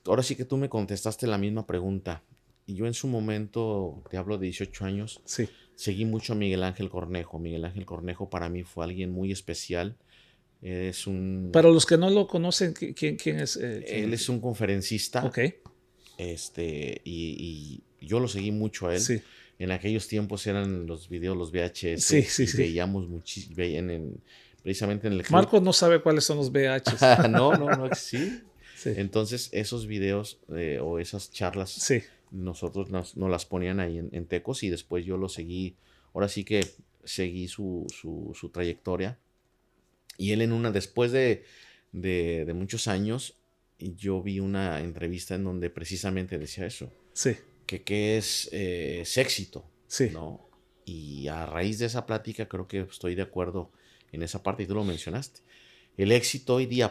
ahora sí que tú me contestaste la misma pregunta. Y yo en su momento, te hablo de 18 años, Sí. seguí mucho a Miguel Ángel Cornejo. Miguel Ángel Cornejo para mí fue alguien muy especial. Es un, Para los que no lo conocen, ¿quién es? él es un conferencista. Ok. Y yo lo seguí mucho a él. Sí. En aquellos tiempos eran los videos, los Sí, VHS, sí, y sí. veíamos precisamente en el club. Marcos no sabe cuáles son los VHs. No, sí. Sí. Entonces, esos videos o esas charlas, Sí. nosotros nos las ponían ahí en Tecos y después yo lo seguí. Ahora sí que seguí su trayectoria. Y él después de muchos años, yo vi una entrevista en donde precisamente decía eso. Sí. qué es éxito, Sí, ¿no? Y a raíz de esa plática creo que estoy de acuerdo en esa parte y tú lo mencionaste. El éxito hoy día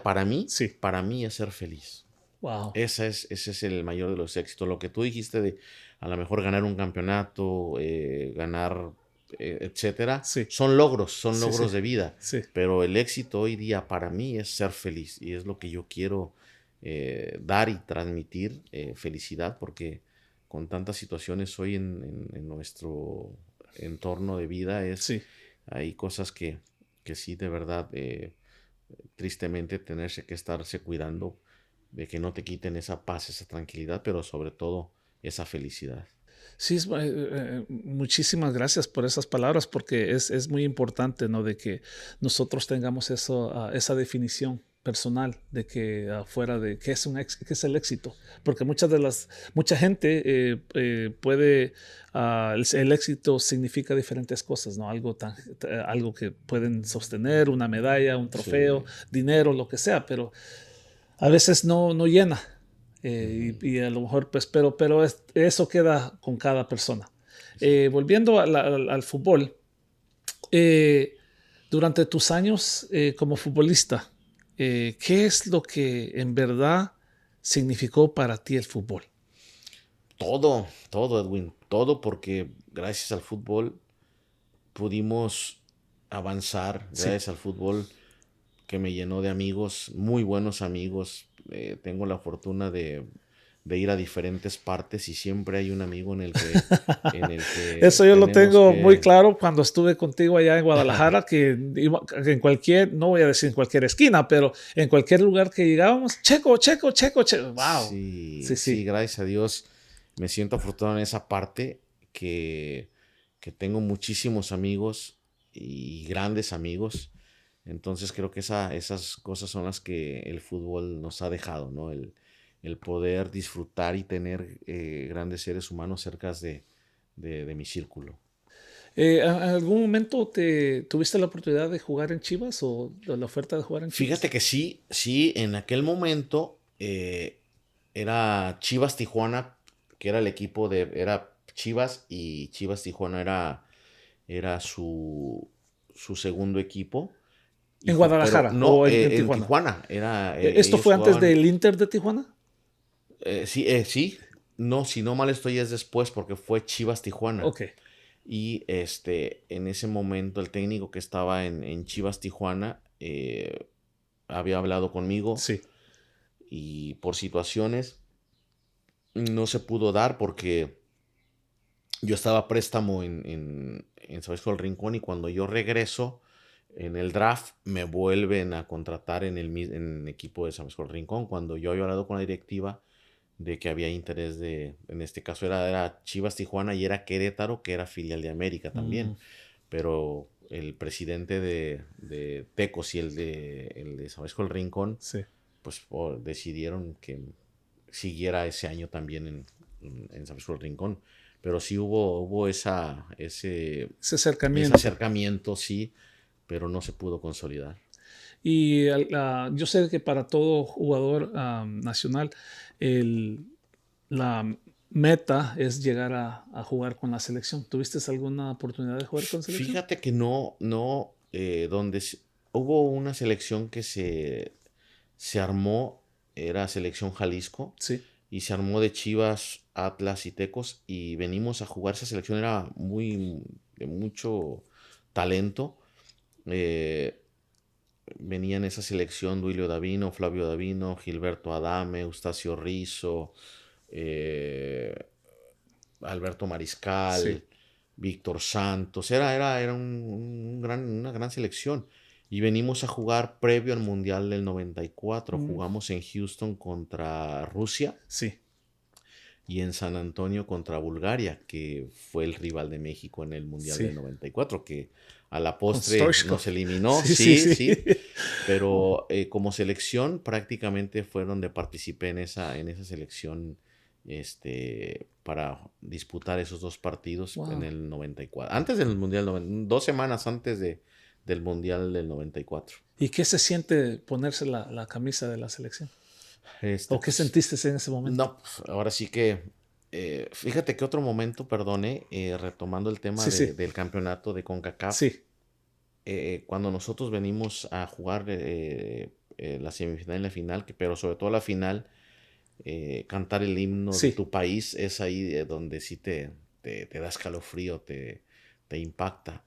sí. para mí es ser feliz. Wow. Ese es el mayor de los éxitos. Lo que tú dijiste de a lo mejor ganar un campeonato, ganar, etcétera, Sí, son sí, sí, logros de vida. sí. Pero el éxito hoy día para mí es ser feliz y es lo que yo quiero dar y transmitir, felicidad, porque con tantas situaciones hoy en nuestro entorno de vida Sí. hay cosas que sí de verdad, tristemente tenerse que estarse cuidando de que no te quiten esa paz, esa tranquilidad, pero sobre todo esa felicidad. Sí, muchísimas gracias por esas palabras porque es muy importante, ¿no? De que nosotros tengamos eso, esa definición personal de que afuera de qué es, qué es el éxito. Porque mucha gente puede, el éxito significa diferentes cosas, ¿no? Algo que pueden sostener, una medalla, un trofeo, Sí. dinero, lo que sea, pero a veces no llena. Ujú. Y a lo mejor, pues, pero eso queda con cada persona. Sí. Volviendo al fútbol, eh, durante tus años como futbolista, ¿qué es lo que en verdad significó para ti el fútbol? Todo, Edwin, todo porque gracias al fútbol pudimos avanzar, Sí. gracias al fútbol que me llenó de amigos, muy buenos amigos. Tengo la fortuna de ir a diferentes partes y siempre hay un amigo en el que Eso yo lo tenemos tengo muy que... claro cuando estuve contigo allá en Guadalajara, que en cualquier, no voy a decir en cualquier esquina, pero en cualquier lugar que llegábamos, Checo, Checo, Checo, Checo. Wow. Sí, Sí, sí, sí. gracias a Dios me siento afortunado en esa parte que tengo muchísimos amigos y grandes amigos. Entonces creo que esas cosas son las que el fútbol nos ha dejado, ¿no? El poder disfrutar y tener grandes seres humanos cerca de mi círculo. ¿En algún momento tuviste la oportunidad de jugar en Chivas o de la oferta de jugar en Fíjate Chivas? que sí, sí, en aquel momento era Chivas Tijuana, que era el equipo era Chivas y Chivas Tijuana era su segundo equipo. ¿En Pero Guadalajara no, o en en Tijuana? Tijuana, ¿Esto ellos fue antes jugaban, del Inter de Tijuana? sí, sí, no, si no mal estoy es después porque fue Chivas Tijuana. Ok, Y en ese momento el técnico que estaba en Chivas Tijuana había hablado conmigo sí. y por situaciones no se pudo dar porque yo estaba a préstamo en San Francisco del Rincón y cuando yo regreso en el draft me vuelven a contratar en el equipo de San Francisco del Rincón cuando yo había hablado con la directiva de que había interés en este caso era Chivas Tijuana y era Querétaro, que era filial de América también, Mm, pero el presidente de Tecos y el de San Francisco del Rincón, sí. pues decidieron que siguiera ese año también en San Francisco del Rincón. Pero sí hubo Ese ese acercamiento. acercamiento, sí, pero no se pudo consolidar. Y yo sé que para todo jugador nacional, el, la meta es llegar a jugar con la selección. ¿Tuviste alguna oportunidad de jugar con la selección? Fíjate que no, hubo una selección que se armó, era Selección Jalisco, Sí. y se armó de Chivas, Atlas y Tecos, y venimos a jugar. Esa selección era de mucho talento. eh, Venía en esa selección Duilio Davino, Flavio Davino, Gilberto Adame, Eustacio Rizzo, eh, Alberto Sí. Mariscal, Víctor Santos. Era una gran selección. Y venimos a jugar previo al Mundial del 94. Mm, Jugamos en Houston contra Rusia sí. y en San Antonio contra Bulgaria, que fue el rival de México en el Mundial Sí. del 94, que a la Con postre Stoichkov. nos eliminó, Sí, sí, sí, sí. sí, pero como selección prácticamente fue donde participé en esa selección para disputar esos dos partidos en Wow. el 94. Antes del Mundial, 2 semanas antes del Mundial del 94. ¿Y qué se siente ponerse la camisa de la selección? ¿O qué Pues, sentiste en ese momento? no, pues, ahora sí que Fíjate que otro momento, perdone, retomando el tema Sí. del campeonato de CONCACAF, Sí, cuando nosotros venimos a jugar la semifinal y la final, pero sobre todo la final, cantar el himno de sí, tu país es ahí donde sí te da escalofrío, te impacta.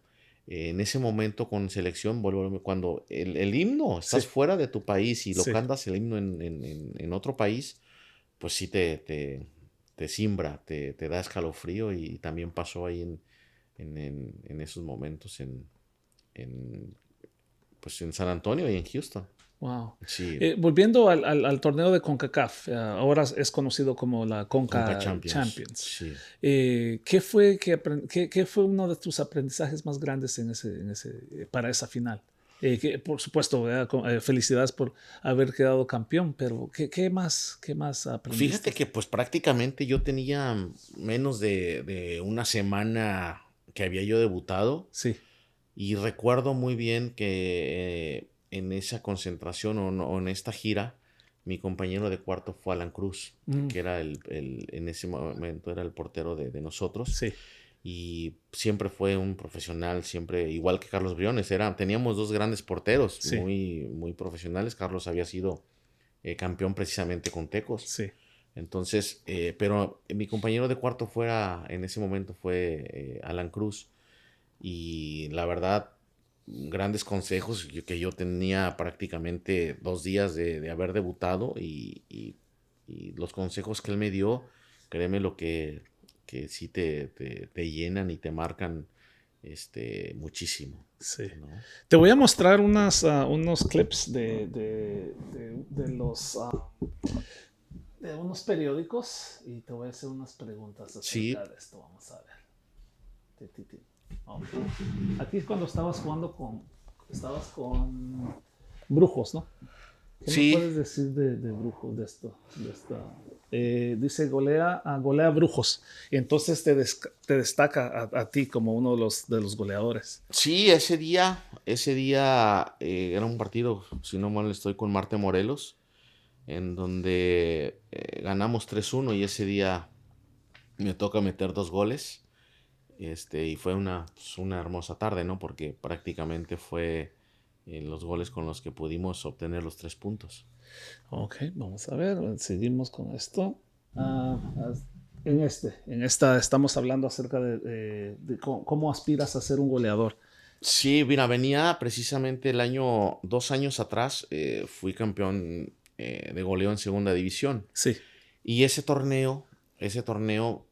En ese momento con selección, cuando el himno, sí, estás fuera de tu país y lo sí. cantas el himno en otro país, pues sí te simbra, te da escalofrío y también pasó ahí en esos momentos en, pues en San Antonio y en Houston. Wow. Sí, Volviendo al torneo de CONCACAF, ahora es conocido como la Conca CONCA Champions. Champions. Sí. ¿Qué fue uno de tus aprendizajes más grandes para esa final? Por supuesto, ¿verdad? Felicidades por haber quedado campeón, pero ¿qué más aprendiste? Fíjate que pues prácticamente yo tenía menos de una semana que había yo debutado Sí. y recuerdo muy bien que en esa concentración o en esta gira, mi compañero de cuarto fue Alan Cruz, Mm, que era en ese momento era el portero de nosotros. sí. Y siempre fue un profesional, siempre igual que Carlos Briones. Teníamos dos grandes porteros, Sí. muy profesionales. Carlos había sido campeón precisamente con Tecos. Sí. Entonces, pero mi compañero de cuarto en ese momento fue Alan Cruz. Y la verdad, grandes consejos que yo tenía prácticamente 2 días de haber debutado y los consejos que él me dio, créeme lo que sí te llenan y te marcan muchísimo. Sí. ¿No? Te voy a mostrar unos clips de unos periódicos y te voy a hacer unas preguntas acerca Sí, de esto. Vamos a ver. Ok. Aquí es cuando estabas estabas con Brujos, ¿no? ¿Qué me sí. puedes decir de Brujos, de esto? Dice golea Brujos y entonces te destaca a ti como uno de los goleadores. Sí, ese día era un partido, si no mal estoy, con Marte Morelos, en donde ganamos 3-1 y ese día me toca meter 2 goles. Y fue pues, una hermosa tarde, ¿no? Porque prácticamente fue los goles con los que pudimos obtener los 3 puntos. Ok, vamos a ver, seguimos con esto. Ah, en esta estamos hablando acerca de cómo aspiras a ser un goleador. Sí, mira, venía precisamente 2 años atrás, fui campeón de goleo en segunda división. Sí, Y ese torneo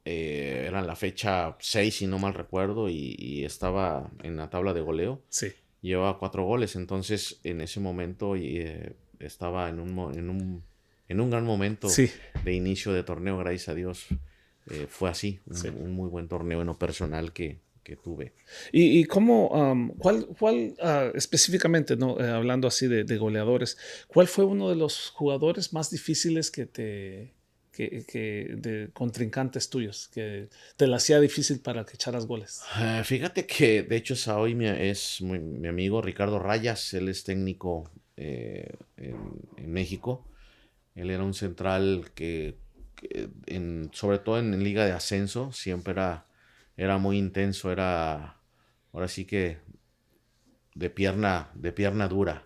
era la fecha 6, si no mal recuerdo, y estaba en la tabla de goleo. sí, Llevaba 4 goles, entonces en ese momento estaba en un gran momento sí, de inicio de torneo, gracias a Dios. Fue así, sí. un muy buen torneo en lo personal que tuve. ¿Y cómo, cuál específicamente, ¿no? Hablando así de goleadores, cuál fue uno de los jugadores más difíciles de contrincantes tuyos, que te la hacía difícil para que echaras goles? Fíjate que de hecho hoy es mi amigo Ricardo Rayas, él es técnico en México. Él era un central que sobre todo en Liga de Ascenso, siempre era muy intenso, ahora sí que de pierna dura.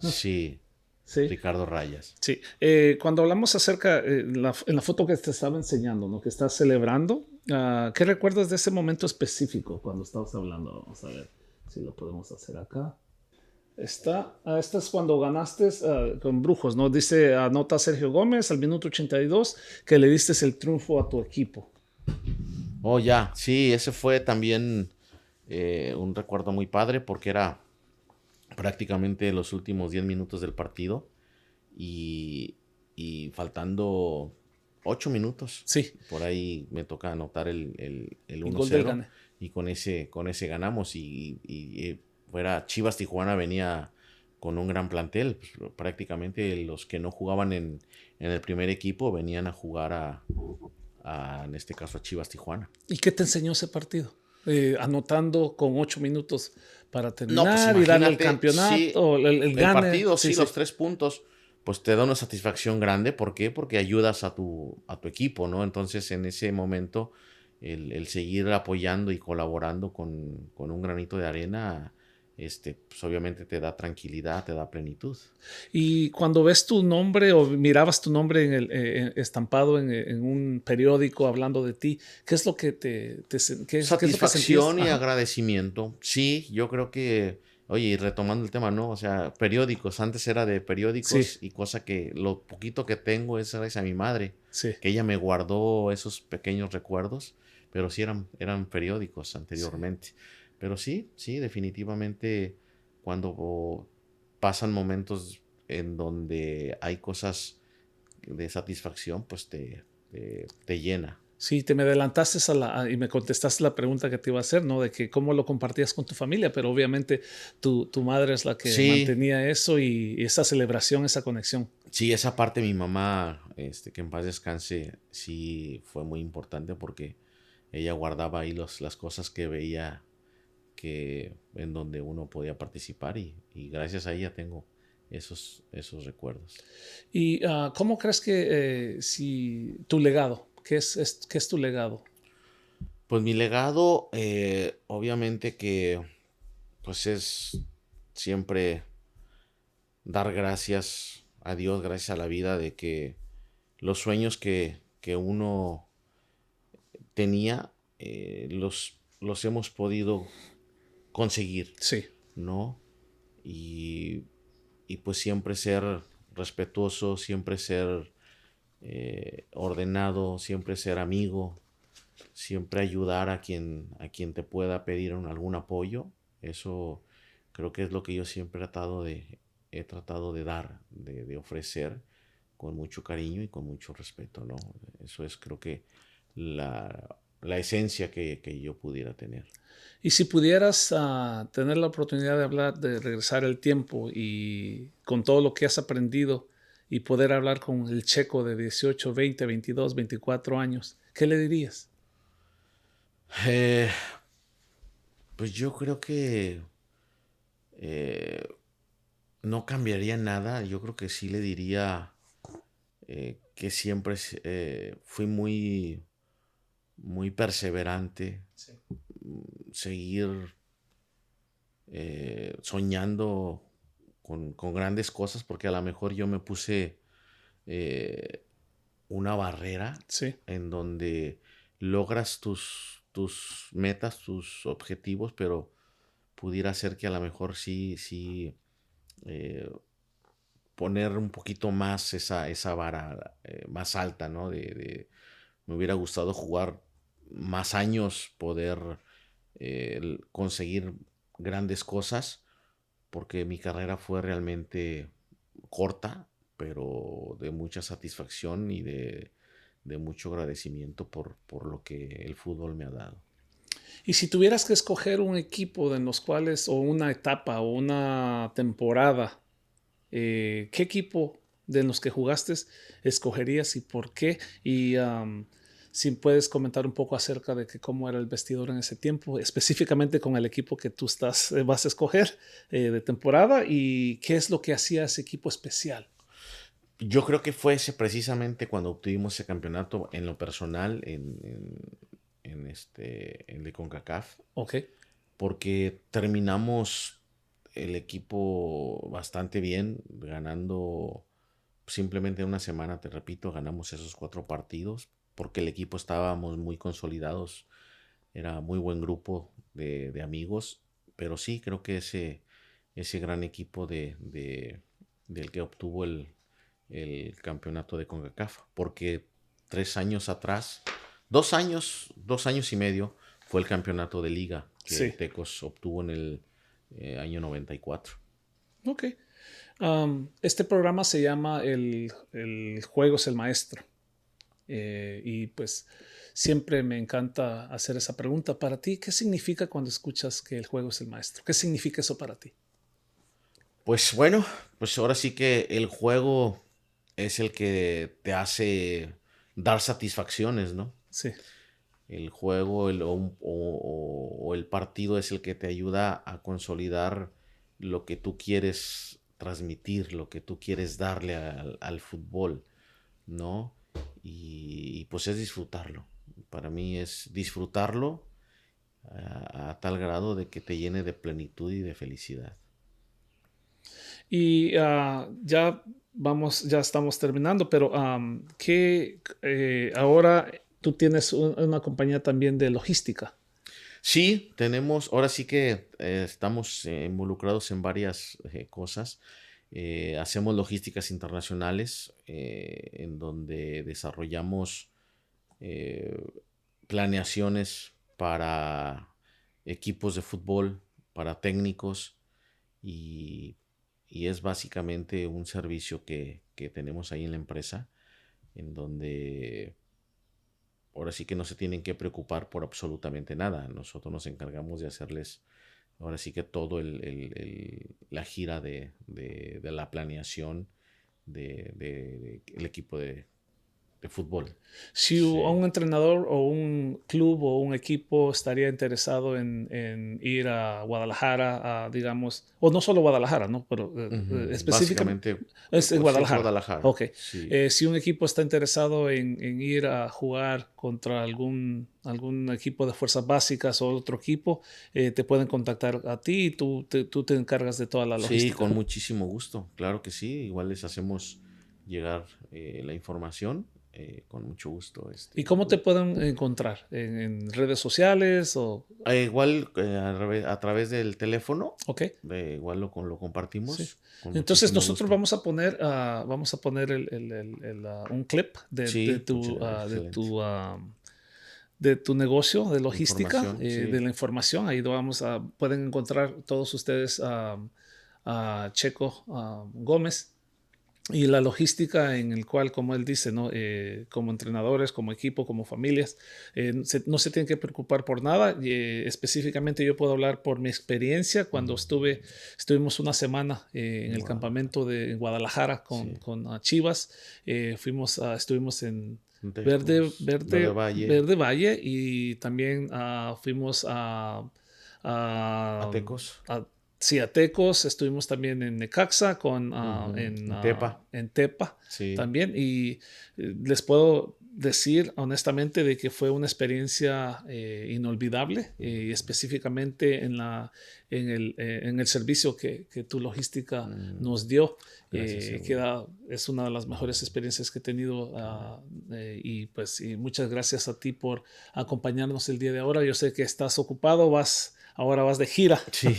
Sí, Sí. Ricardo Rayas. Sí, cuando hablamos acerca, en la foto que te estaba enseñando, ¿no? Que estás celebrando, ¿qué recuerdas de ese momento específico cuando estabas hablando? Vamos a ver si lo podemos hacer acá. Esta es cuando ganaste con Brujos, ¿no? Dice, anota Sergio Gómez al minuto 82 que le diste el triunfo a tu equipo. Oh, ya, sí, ese fue también un recuerdo muy padre porque era prácticamente los últimos 10 minutos del partido y faltando 8 minutos. Sí, Por ahí me toca anotar el el gol del 1-0 Gane. y con ese ganamos y fuera Chivas Tijuana venía con un gran plantel. Pues, prácticamente los que no jugaban en el primer equipo venían a jugar en este caso a Chivas Tijuana. ¿Y qué te enseñó ese partido? Anotando con 8 minutos para No, pues terminar y darle el imagínate, sí, campeonato, el el Gane. partido, Sí, sí, sí. los 3 puntos, pues te da una satisfacción grande. ¿Por qué? Porque ayudas a tu equipo, ¿no? Entonces, en ese momento, el seguir apoyando y colaborando con un granito de arena, pues obviamente te da tranquilidad, te da plenitud. Y cuando ves tu nombre o mirabas tu nombre estampado en un periódico hablando de ti, ¿qué es lo que qué es lo que sentías? Satisfacción y Ajá. agradecimiento. Sí, yo creo que, oye, y retomando el tema, ¿no? O sea, periódicos, antes era de Sí, periódicos y cosa que lo poquito que tengo es gracias a mi madre, sí, que ella me guardó esos pequeños recuerdos, pero sí eran periódicos sí. anteriormente. Pero sí, sí, definitivamente cuando pasan momentos en donde hay cosas de satisfacción, pues te llena. Sí, te me adelantaste y me contestaste la pregunta que te iba a hacer, ¿no? De que cómo lo compartías con tu familia, pero obviamente tu madre es la que Sí, mantenía eso y esa celebración, esa conexión. sí, esa parte de mi mamá, que en paz descanse, sí fue muy importante porque ella guardaba ahí las cosas que veía en donde uno podía participar y gracias a ella tengo esos recuerdos. ¿Y cómo crees que si tu legado, qué es tu legado? Pues mi legado, obviamente que pues es siempre dar gracias a Dios, gracias a la vida de que los sueños que uno tenía, los hemos podido conseguir, Sí, ¿no? Y, y pues siempre ser respetuoso, siempre ser ordenado, siempre ser amigo, siempre ayudar a quien te pueda pedir algún apoyo. Eso creo que es lo que yo siempre he tratado de dar, de ofrecer con mucho cariño y con mucho respeto, ¿no? Eso es creo que la esencia que yo pudiera tener. y si pudieras tener la oportunidad de hablar, de regresar el tiempo y con todo lo que has aprendido y poder hablar con el Checo de 18, 20, 22, 24 años, ¿qué le dirías? Eh, pues yo creo que eh, no cambiaría nada. Yo creo que sí le diría que siempre fui muy perseverante, Sí. seguir soñando con grandes cosas, porque a lo mejor yo me puse eh, una barrera Sí, en donde logras tus metas, tus objetivos, pero pudiera ser que a lo mejor sí eh, poner un poquito más esa vara más alta, ¿no? Me hubiera gustado jugar más años, poder conseguir grandes cosas, porque mi carrera fue realmente corta, pero de mucha satisfacción y de mucho agradecimiento por lo que el fútbol me ha dado. y si tuvieras que escoger un equipo de los cuales, o una etapa, o una temporada, ¿qué equipo de los que jugaste escogerías y por qué? Y si puedes comentar un poco acerca de que cómo era el vestidor en ese tiempo, específicamente con el equipo que tú vas a escoger de temporada y qué es lo que hacía ese equipo especial. Yo creo que fue ese precisamente cuando obtuvimos ese campeonato en lo personal, en el de CONCACAF, Ok, porque terminamos el equipo bastante bien, ganando simplemente en una semana, te repito, ganamos esos 4 partidos, porque el equipo estábamos muy consolidados, era muy buen grupo de amigos, pero sí, creo que ese gran equipo del que obtuvo el campeonato de CONCACAF, porque 3 años atrás, 2 años y medio, fue el campeonato de liga que sí, Tecos obtuvo en el año 94. ok. Este programa se llama el juego es el maestro. Y pues siempre me encanta hacer esa pregunta. Para ti, ¿qué significa cuando escuchas que el juego es el maestro? ¿Qué significa eso para ti? Pues bueno, pues ahora sí que el juego es el que te hace dar satisfacciones, ¿no? Sí, El juego o el partido es el que te ayuda a consolidar lo que tú quieres transmitir, lo que tú quieres darle al fútbol, ¿no? Y pues es disfrutarlo. Para mí es disfrutarlo a tal grado de que te llene de plenitud y de felicidad. Y ya estamos terminando, pero ahora tú tienes una compañía también de logística. Sí, ahora sí que estamos involucrados en varias cosas. Hacemos logísticas internacionales en donde desarrollamos planeaciones para equipos de fútbol, para técnicos y es básicamente un servicio que tenemos ahí en la empresa en donde ahora sí que no se tienen que preocupar por absolutamente nada. Nosotros nos encargamos de hacerles ahora sí que todo la gira de la planeación el equipo de fútbol. Si un entrenador o un club o un equipo estaría interesado en ir a Guadalajara, digamos, o no solo Guadalajara, ¿no? Pero específicamente es en Guadalajara. Ok. Sí. Si un equipo está interesado en ir a jugar contra algún equipo de fuerzas básicas o otro equipo, te pueden contactar a ti y tú te encargas de toda la logística. Sí, con muchísimo gusto. Claro que sí. Igual les hacemos llegar la información. Con mucho gusto. ¿Y cómo te pueden encontrar? ¿En redes sociales? O... igual a través del teléfono. Ok. Igual lo compartimos. Sí. Entonces nosotros vamos a poner un clip de tu negocio de logística, de la información. Ahí pueden encontrar todos ustedes a Checo Gómez. Y la logística en el cual, como él dice, ¿no? Como entrenadores, como equipo, como familias, no se tienen que preocupar por nada. Específicamente yo puedo hablar por mi experiencia cuando estuvimos una semana en el campamento en Guadalajara con Chivas. Estuvimos en Verde Valle y también fuimos a Tecos. Sí, a Tecos, estuvimos también en Necaxa, en Tepa sí. También. Y les puedo decir honestamente de que fue una experiencia inolvidable, específicamente en el servicio que tu logística nos dio. Es una de las mejores experiencias que he tenido y muchas gracias a ti por acompañarnos el día de ahora. Yo sé que estás ocupado, ahora vas de gira. Sí.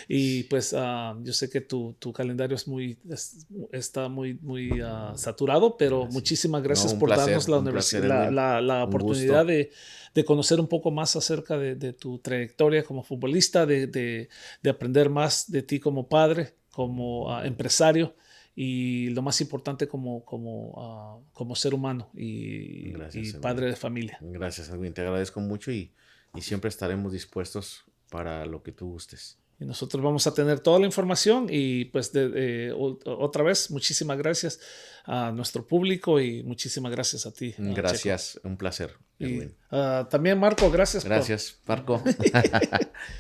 Y pues yo sé que tu calendario está muy saturado, pero muchísimas gracias por darnos la oportunidad de conocer un poco más acerca de tu trayectoria como futbolista, de aprender más de ti como padre, como empresario y lo más importante como ser humano y padre de familia. Gracias, Edwin. Te agradezco mucho y siempre estaremos dispuestos para lo que tú gustes. Y nosotros vamos a tener toda la información y pues otra vez muchísimas gracias a nuestro público y muchísimas gracias a ti. Gracias, Checo. Un placer. Y, también Marco, gracias. Marco.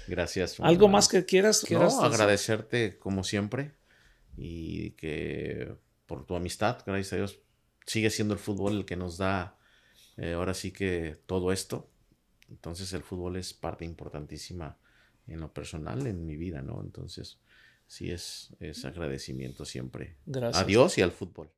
Gracias. ¿Algo más que quieras? Agradecerte como siempre y que por tu amistad, gracias a Dios, sigue siendo el fútbol el que nos da ahora sí que todo esto. Entonces el fútbol es parte importantísima en lo personal, en mi vida, ¿no? Entonces sí es agradecimiento siempre. Gracias. A Dios y al fútbol.